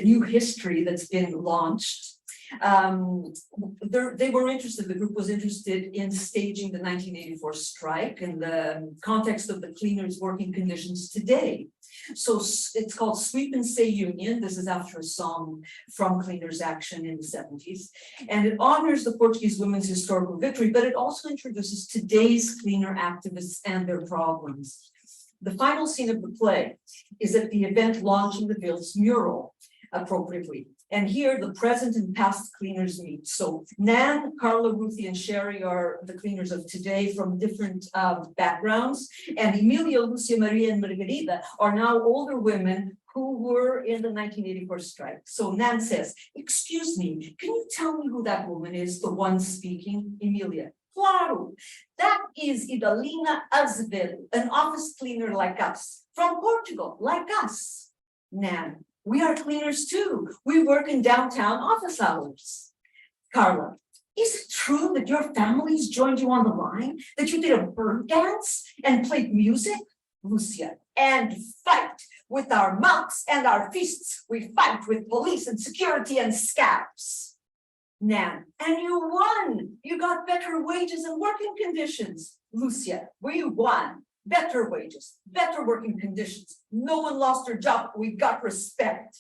new history that's been launched. They were interested, the group was interested in staging the 1984 strike in the context of the cleaners' working conditions today. So it's called Sweep and Say Union. This is after a song from Cleaners Action in the 70s. And it honors the Portuguese women's historical victory, but it also introduces today's cleaner activists and their problems. The final scene of the play is at the event launching the Ville's mural, appropriately. And here the present and past cleaners meet. So Nan, Carla, Ruthie, and Sherry are the cleaners of today from different backgrounds. And Emilia, Lucia, Maria, and Margarida are now older women who were in the 1984 strike. So Nan says, excuse me, can you tell me who that woman is, the one speaking? Emilia, claro, that is Idalina Azevedo, an office cleaner like us, from Portugal, like us. Nan, we are cleaners too. We work in downtown office hours. Carla, is it true that your families joined you on the line? That you did a bird dance and played music? Lucia, and fight with our mouths and our fists. We fight with police and security and scabs. Nan, and you won. You got better wages and working conditions. Lucia, we won. Better wages, better working conditions. No one lost her job. We got respect.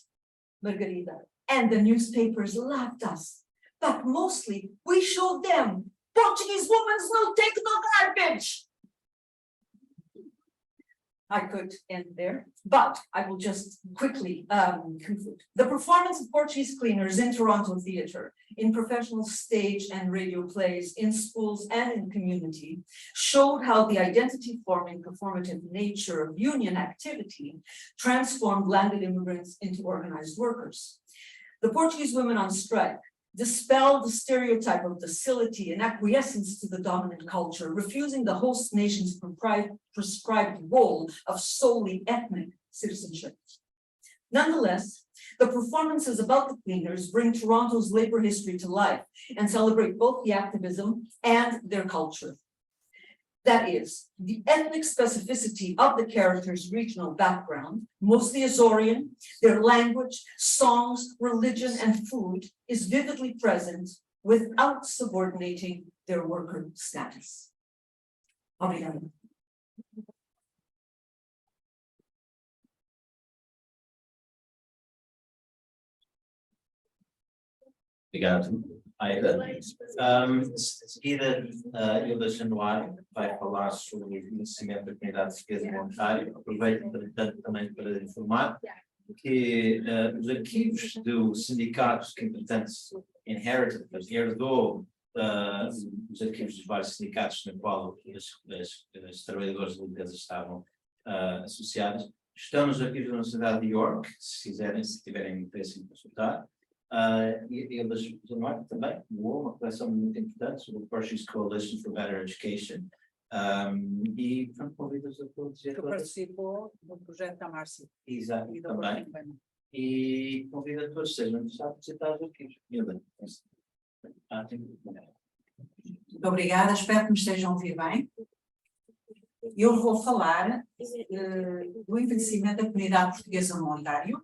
Margarida, and the newspapers laughed us, but mostly we showed them Portuguese women will take the garbage. I could end there, but I will just quickly conclude. The performance of Portuguese cleaners in Toronto theatre, in professional stage and radio plays, in schools and in community, showed how the identity-forming performative nature of union activity transformed landed immigrants into organized workers. The Portuguese women on strike dispelled the stereotype of docility and acquiescence to the dominant culture, refusing the host nation's prescribed role of solely ethnic citizenship. Nonetheless, the performances about the cleaners bring Toronto's labor history to life and celebrate both the activism and their culture. That is, the ethnic specificity of the characters' regional background, mostly Azorean, their language, songs, religion, and food is vividly present without subordinating their worker status. Obrigada. Obrigado, Aida. De seguida, eu deixo no ar, vai falar sobre o reconhecimento da comunidade portuguesa voluntária. Aproveito, portanto, também para informar que os arquivos do sindicato, que entretanto herdou os arquivos dos vários sindicatos no qual os trabalhadores de limpeza estavam associados, estão nos arquivos da Universidade de York, se tiverem interesse em consultar. E eles também uma coleção muito importante sobre o Portuguese Coalition for Better Education. E portanto, convido-os a todos. Que participou no projeto da Márcia. Exato, também. E convido a todos, sejam interessados, a visitar os arquivos. Muito obrigada, espero que me estejam a ouvir bem. Eu vou falar do envelhecimento da comunidade portuguesa no Ontário.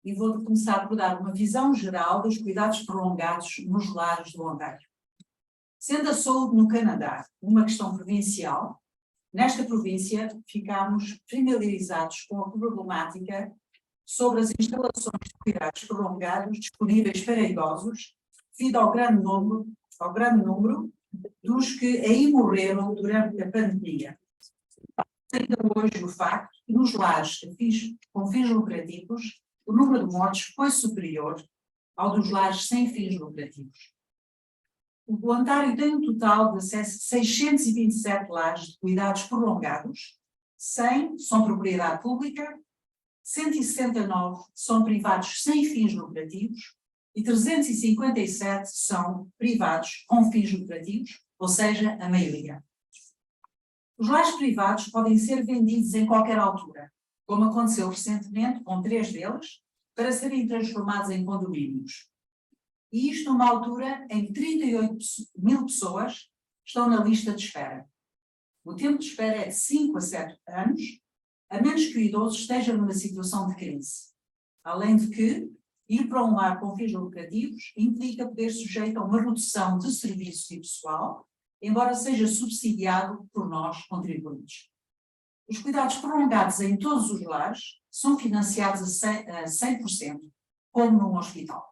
E vou começar por dar uma visão geral dos cuidados prolongados nos lares do Ontário. Sendo a saúde no Canadá uma questão provincial, nesta província ficámos familiarizados com a problemática sobre as instalações de cuidados prolongados disponíveis para idosos, devido ao grande número dos que aí morreram durante a pandemia. Ainda hoje o facto que nos lares com fins lucrativos, o número de mortes foi superior ao dos lares sem fins lucrativos. O Ontário tem um total de 627 lares de cuidados prolongados, 100 são propriedade pública, 169 são privados sem fins lucrativos e 357 são privados com fins lucrativos, ou seja, a maioria. Os lares privados podem ser vendidos em qualquer altura, como aconteceu recentemente com 3 deles, para serem transformados em condomínios. E isto numa altura em que 38 mil pessoas estão na lista de espera. O tempo de espera é de 5 a 7 anos, a menos que o idoso esteja numa situação de crise. Além de que, ir para um lar com fins lucrativos implica poder sujeito a uma redução de serviços e pessoal, embora seja subsidiado por nós, contribuintes. Os cuidados prolongados em todos os lares são financiados a 100%, como num hospital.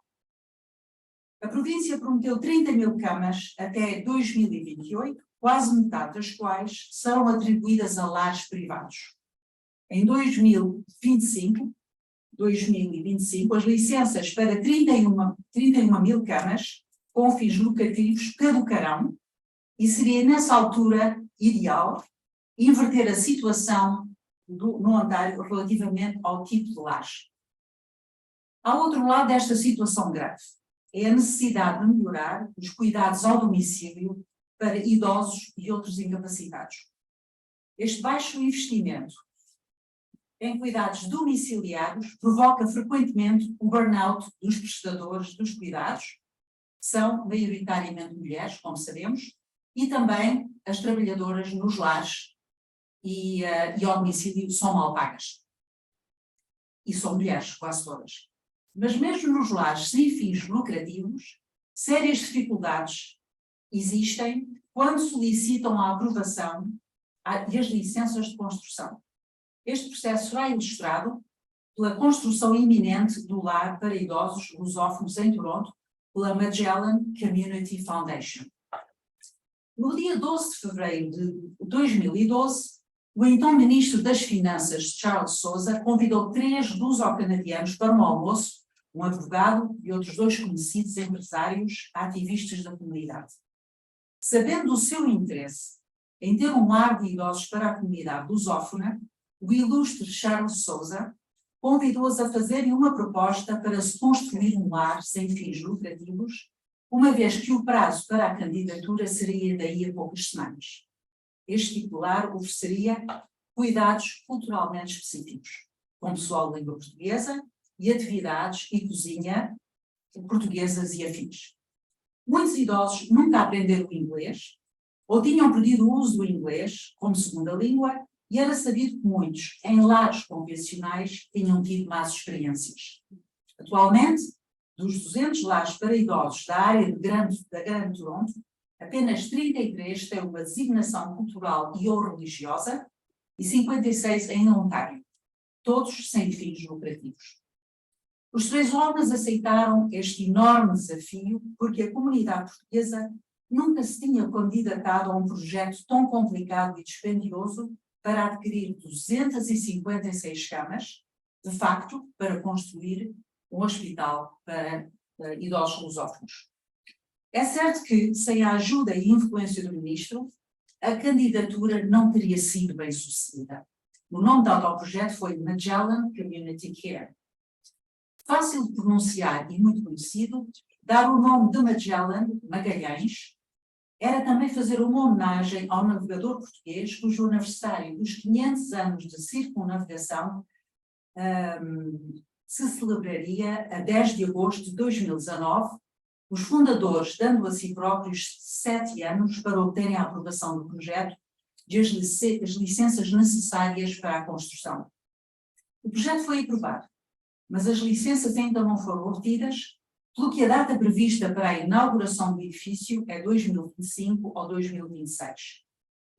A província prometeu 30 mil camas até 2028, quase metade das quais serão atribuídas a lares privados. Em 2025, as licenças para 31 mil camas com fins lucrativos caducarão e seria nessa altura ideal inverter a situação no Ontário relativamente ao tipo de lares. Há outro lado desta situação grave, é a necessidade de melhorar os cuidados ao domicílio para idosos e outros incapacitados. Este baixo investimento em cuidados domiciliários provoca frequentemente o burnout dos prestadores dos cuidados, que são maioritariamente mulheres, como sabemos, e também as trabalhadoras nos lares e ao domicílio são mal pagas. E são mulheres, quase todas. Mas mesmo nos lares sem fins lucrativos, sérias dificuldades existem quando solicitam a aprovação e as licenças de construção. Este processo será ilustrado pela construção iminente do lar para idosos lusófonos em Toronto, pela Magellan Community Foundation. No dia 12 de fevereiro de 2012, o então Ministro das Finanças, Charles Sousa, convidou 3 luso-canadianos para um almoço, um advogado e outros 2 conhecidos empresários ativistas da comunidade. Sabendo o seu interesse em ter um lar de idosos para a comunidade lusófona, o ilustre Charles Sousa convidou-os a fazerem uma proposta para se construir um lar sem fins lucrativos, uma vez que o prazo para a candidatura seria daí a poucas semanas. Este tipo de lar ofereceria cuidados culturalmente específicos, com pessoal de língua portuguesa e atividades e cozinha portuguesas e afins. Muitos idosos nunca aprenderam inglês ou tinham perdido o uso do inglês como segunda língua e era sabido que muitos, em lares convencionais, tinham tido más experiências. Atualmente, dos 200 lares para idosos da área da Grande Toronto, apenas 33 têm uma designação cultural e ou religiosa e 56 em Ontário, todos sem fins lucrativos. Os 3 homens aceitaram este enorme desafio porque a comunidade portuguesa nunca se tinha candidatado a um projeto tão complicado e dispendioso para adquirir 256 camas, de facto, para construir um hospital para idosos lusófonos. É certo que, sem a ajuda e influência do Ministro, a candidatura não teria sido bem sucedida. O nome dado ao projeto foi Magellan Community Care. Fácil de pronunciar e muito conhecido, dar o nome de Magellan, Magalhães, era também fazer uma homenagem ao navegador português, cujo aniversário dos 500 anos de circunnavegação se celebraria a 10 de agosto de 2019, os fundadores dando a si próprios 7 anos para obterem a aprovação do projeto e as licenças necessárias para a construção. O projeto foi aprovado, mas as licenças ainda não foram obtidas, pelo que a data prevista para a inauguração do edifício é 2025 ou 2026.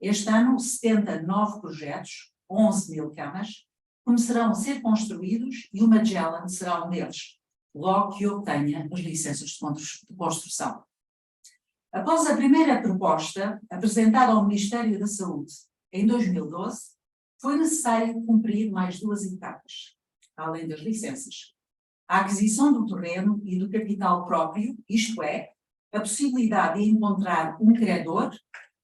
Este ano, 79 projetos, 11 mil camas, começarão a ser construídos e o Magellan será um deles, logo que obtenha as licenças de construção. Após a primeira proposta, apresentada ao Ministério da Saúde em 2012, foi necessário cumprir mais 2 etapas, além das licenças. A aquisição do terreno e do capital próprio, isto é, a possibilidade de encontrar um credor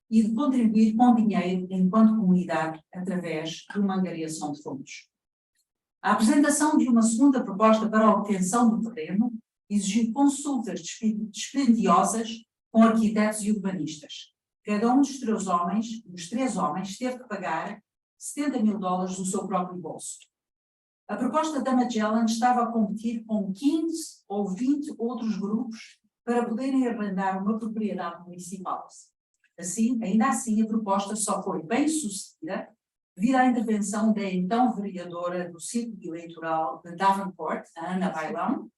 e de contribuir com dinheiro enquanto comunidade através de uma angariação de fundos. A apresentação de uma segunda proposta para a obtenção do terreno exigiu consultas dispendiosas com arquitetos e urbanistas. Cada um dos 3 homens teve que pagar $70.000 do seu próprio bolso. A proposta da Magellan estava a competir com 15 ou 20 outros grupos para poderem arrendar uma propriedade municipal. Ainda assim, a proposta só foi bem sucedida devido à intervenção da então vereadora do Círculo Eleitoral de Davenport, a Ana Bailão,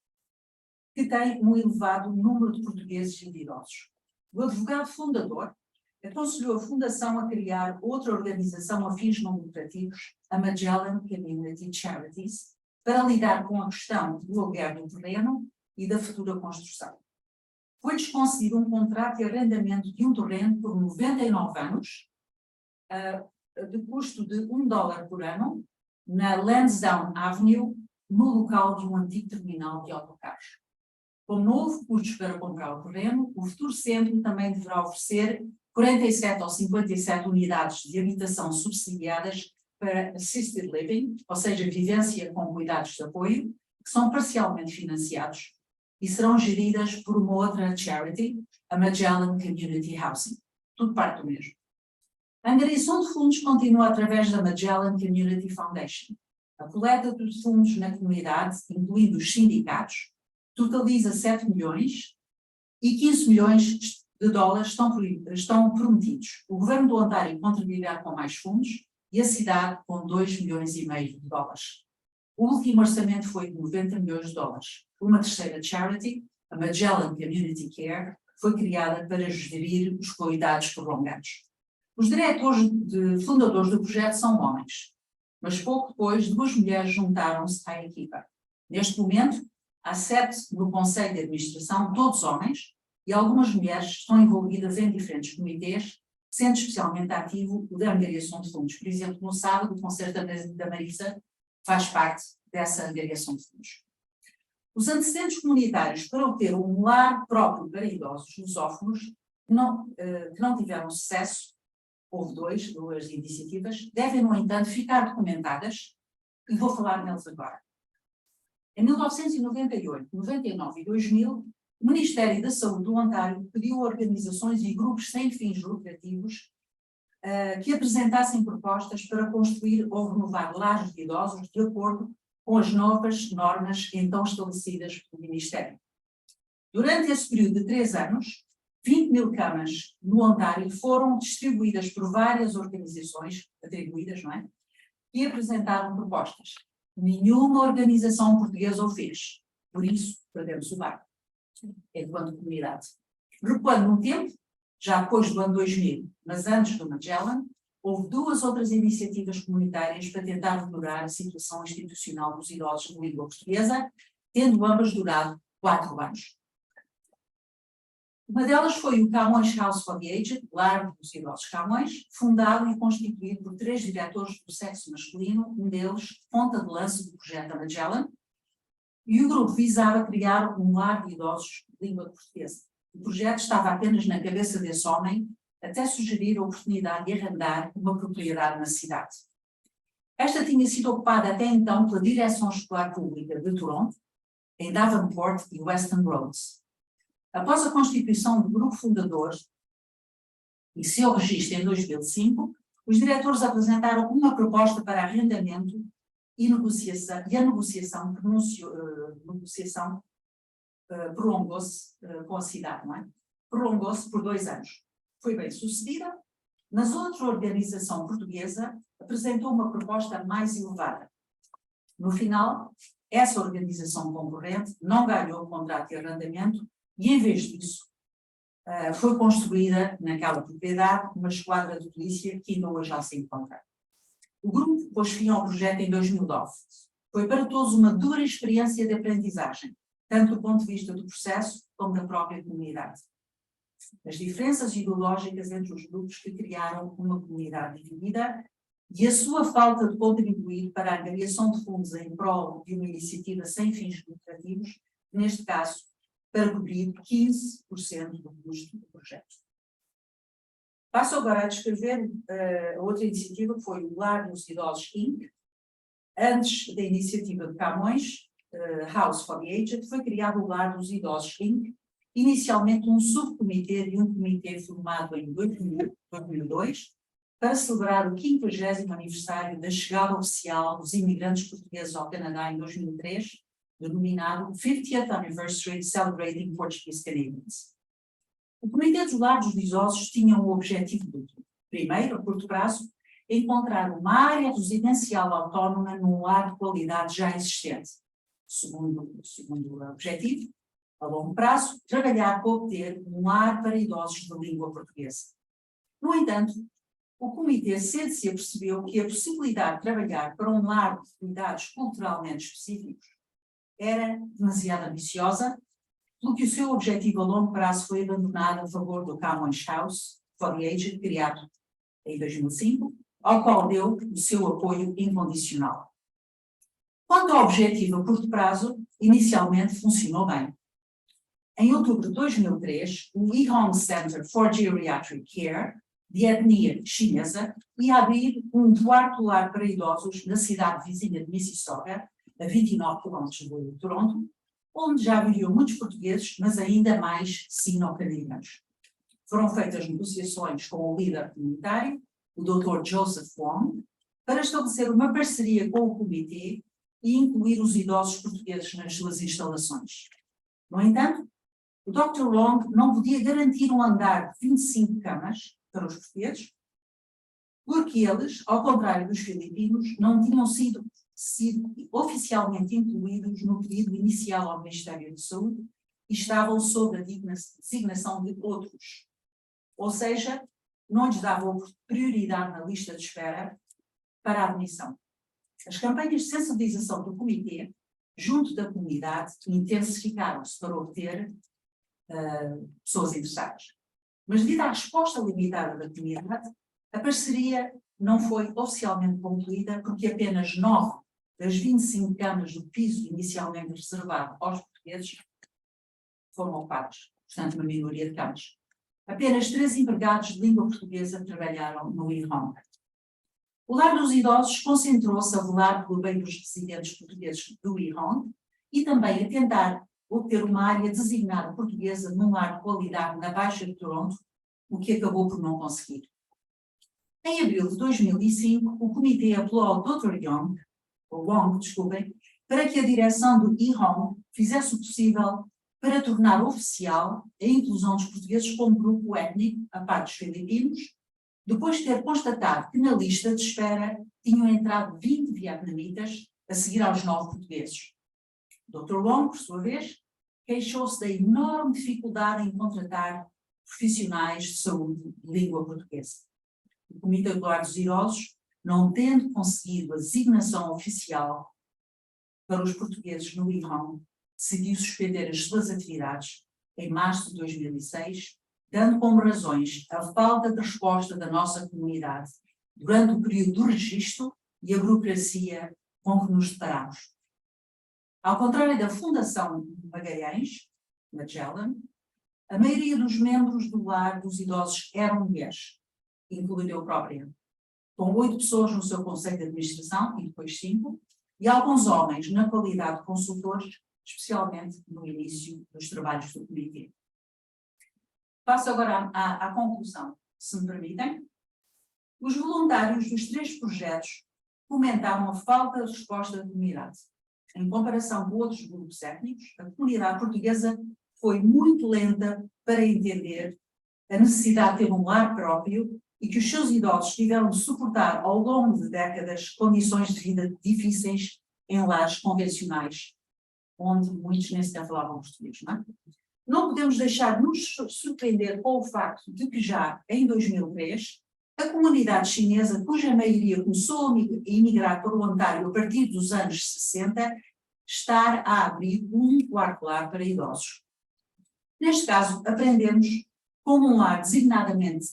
que tem um elevado número de portugueses e de idosos. O advogado fundador aconselhou a Fundação a criar outra organização a fins não lucrativos, a Magellan Community Charities, para lidar com a questão do aluguer do terreno e da futura construção. Foi-lhes concedido um contrato de arrendamento de um terreno por 99 anos, de custo de $1 por ano, na Lansdowne Avenue, no local de um antigo terminal de autocarros. Com não houve custos para comprar o terreno, o futuro centro também deverá oferecer 47 ou 57 unidades de habitação subsidiadas para assisted living, ou seja, vivência com cuidados de apoio, que são parcialmente financiados e serão geridas por uma outra charity, a Magellan Community Housing. Tudo parte do mesmo. A angariação de fundos continua através da Magellan Community Foundation. A coleta dos fundos na comunidade, incluindo os sindicatos, totaliza 7 milhões e 15 milhões de dólares estão prometidos. O governo do Ontário contribuirá com mais fundos e a cidade com 2,5 milhões de dólares. O último orçamento foi de 90 milhões de dólares. Uma terceira charity, a Magellan Community Care, foi criada para gerir os cuidados prolongados. Os fundadores do projeto são homens, mas pouco depois 2 mulheres juntaram-se à equipa. Neste momento, há 7 no Conselho de Administração, todos homens, e algumas mulheres estão envolvidas em diferentes comitês, sendo especialmente ativo o da angariação de fundos. Por exemplo, no sábado, o Concerto da Marisa faz parte dessa angariação de fundos. Os antecedentes comunitários para obter um lar próprio para idosos lusófonos que não tiveram sucesso, houve duas iniciativas, devem, no entanto, ficar documentadas, e vou falar neles agora. Em 1998, 99 e 2000, o Ministério da Saúde do Ontário pediu a organizações e grupos sem fins lucrativos que apresentassem propostas para construir ou renovar lares de idosos de acordo com as novas normas então estabelecidas pelo Ministério. Durante esse período de 3 anos, 20 mil camas no Ontário foram distribuídas por várias organizações atribuídas, não é? E apresentaram propostas. Nenhuma organização portuguesa o fez. Por isso, perdemos o barco, enquanto comunidade. Recuando no tempo, já depois do ano 2000, mas antes do Magellan, houve 2 outras iniciativas comunitárias para tentar melhorar a situação institucional dos idosos de língua portuguesa, tendo ambas durado 4 anos. Uma delas foi o Camões House for the Aged, Lar dos Idosos Camões, fundado e constituído por 3 diretores do sexo masculino, um deles ponta de lança do projeto da Magellan, e o grupo visava criar um lar de idosos de língua portuguesa. O projeto estava apenas na cabeça desse homem, até sugerir a oportunidade de arrendar uma propriedade na cidade. Esta tinha sido ocupada até então pela Direção Escolar Pública de Toronto, em Davenport e Western Roads. Após a constituição do grupo fundador e seu registro em 2005, os diretores apresentaram uma proposta para arrendamento e a negociação prolongou-se com a cidade, não é? Prolongou-se por 2 anos. Foi bem sucedida, mas outra organização portuguesa apresentou uma proposta mais elevada. No final, essa organização concorrente não ganhou o contrato de arrendamento e, em vez disso, foi construída naquela propriedade uma esquadra de polícia que ainda hoje já se encontra. O grupo pôs fim ao projeto em 2009. Foi para todos uma dura experiência de aprendizagem, tanto do ponto de vista do processo como da própria comunidade. As diferenças ideológicas entre os grupos que criaram uma comunidade dividida e a sua falta de contribuir para a angariação de fundos em prol de uma iniciativa sem fins lucrativos, neste caso, para cobrir 15% do custo do projeto. Passo agora a descrever a outra iniciativa, que foi o Lar dos Idosos Inc. Antes da iniciativa de Camões, House for the Aged, foi criado o Lar dos Idosos Inc., inicialmente um subcomitê de um comitê formado em 2002, para celebrar o 50º aniversário da chegada oficial dos imigrantes portugueses ao Canadá em 2003, denominado 50th Anniversary Celebrating Portuguese Canadians. O Comitê dos Lares dos Idosos tinha um objetivo duplo. Primeiro, a curto prazo, encontrar uma área residencial autónoma num lar de qualidade já existente. Segundo objetivo, a longo prazo, trabalhar para obter um lar para idosos de língua portuguesa. No entanto, o Comitê cedo se apercebeu que a possibilidade de trabalhar para um lar de cuidados culturalmente específicos era demasiado ambiciosa, pelo que o seu objetivo a longo prazo foi abandonado a favor do Camões House for the Aged, criado em 2005, ao qual deu o seu apoio incondicional. Quanto ao objetivo a curto prazo, inicialmente funcionou bem. Em outubro de 2003, o Hong Center for Geriatric Care, de etnia chinesa, ia abrir um quarto lar para idosos na cidade vizinha de Mississauga, a 29 km de Toronto, onde já viviam muitos portugueses, mas ainda mais sino-canadianos. Foram feitas negociações com o líder comunitário, o Dr. Joseph Wong, para estabelecer uma parceria com o comitê e incluir os idosos portugueses nas suas instalações. No entanto, o Dr. Wong não podia garantir um andar de 25 camas para os portugueses, porque eles, ao contrário dos filipinos, não tinham sido oficialmente incluídos no pedido inicial ao Ministério de Saúde e estavam sob a designação de outros. Ou seja, não lhes davam prioridade na lista de espera para a admissão. As campanhas de sensibilização do comitê, junto da comunidade, intensificaram-se para obter pessoas interessadas. Mas devido à resposta limitada da comunidade, a parceria não foi oficialmente concluída porque apenas 9 das 25 camas do piso inicialmente reservado aos portugueses foram ocupadas, portanto uma minoria de camas. Apenas 3 empregados de língua portuguesa trabalharam no IROM. O Lar dos Idosos concentrou-se a velar pelo bem dos residentes portugueses do IROM e também a tentar obter uma área designada portuguesa num lar de qualidade na Baixa de Toronto, o que acabou por não conseguir. Em abril de 2005, o comitê apelou ao Dr. Wong, para que a direção do IROM fizesse o possível para tornar oficial a inclusão dos portugueses como grupo étnico, a par dos filipinos, depois de ter constatado que na lista de espera tinham entrado 20 vietnamitas a seguir aos 9 portugueses. Dr. Wong, por sua vez, queixou-se da enorme dificuldade em contratar profissionais de saúde de língua portuguesa. O Comitê do Lar dos Idosos, não tendo conseguido a designação oficial para os portugueses no IROM, decidiu suspender as suas atividades em março de 2006, dando como razões a falta de resposta da nossa comunidade durante o período do registro e a burocracia com que nos deparamos. Ao contrário da Fundação Magalhães, Magellan, a maioria dos membros do Lar dos Idosos eram mulheres, incluindo eu própria, com 8 pessoas no seu conselho de administração e depois 5, e alguns homens na qualidade de consultores, especialmente no início dos trabalhos do comitê. Passo agora à conclusão, se me permitem. Os voluntários dos 3 projetos comentaram a falta de resposta da comunidade. Em comparação com outros grupos étnicos, a comunidade portuguesa foi muito lenta para entender a necessidade de ter um lar próprio e que os seus idosos tiveram de suportar ao longo de décadas condições de vida difíceis em lares convencionais, onde muitos nem sequer falavam português, não é? Não podemos deixar de nos surpreender com o facto de que já em 2003 A comunidade chinesa, cuja maioria começou a emigrar para o Ontário a partir dos anos 60, está a abrir um quarto lar para idosos. Neste caso, aprendemos como um lar designadamente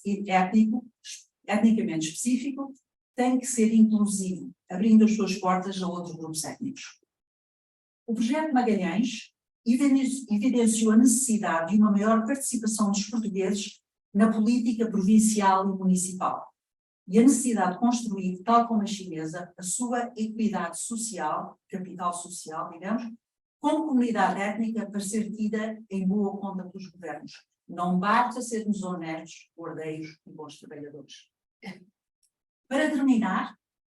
etnicamente específico tem que ser inclusivo, abrindo as suas portas a outros grupos étnicos. O projeto Magalhães evidenciou a necessidade de uma maior participação dos portugueses na política provincial e municipal e a necessidade de construir, tal como a chinesa, a sua equidade social, capital social, digamos, como comunidade étnica para ser tida em boa conta pelos governos. Não basta sermos honestos, ordeiros e bons trabalhadores. Para terminar,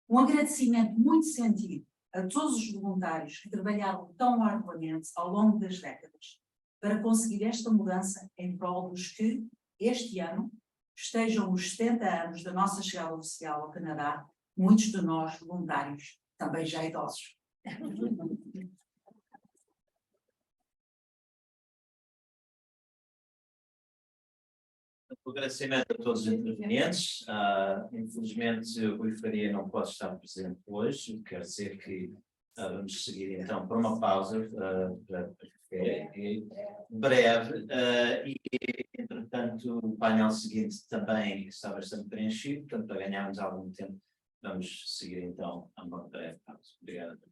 um agradecimento muito sentido a todos os voluntários que trabalharam tão arduamente ao longo das décadas para conseguir esta mudança em prol dos que, este ano, estejam os 70 anos da nossa chegada oficial ao Canadá, muitos de nós voluntários, também já idosos. O agradecimento a todos os intervenientes. Infelizmente, o Rui Faria não pode estar presente hoje. Quer dizer que vamos seguir então para uma pausa para café breve. E, entretanto, o painel seguinte também está bastante preenchido. Portanto, para ganharmos algum tempo, vamos seguir então a uma breve pausa. Obrigado.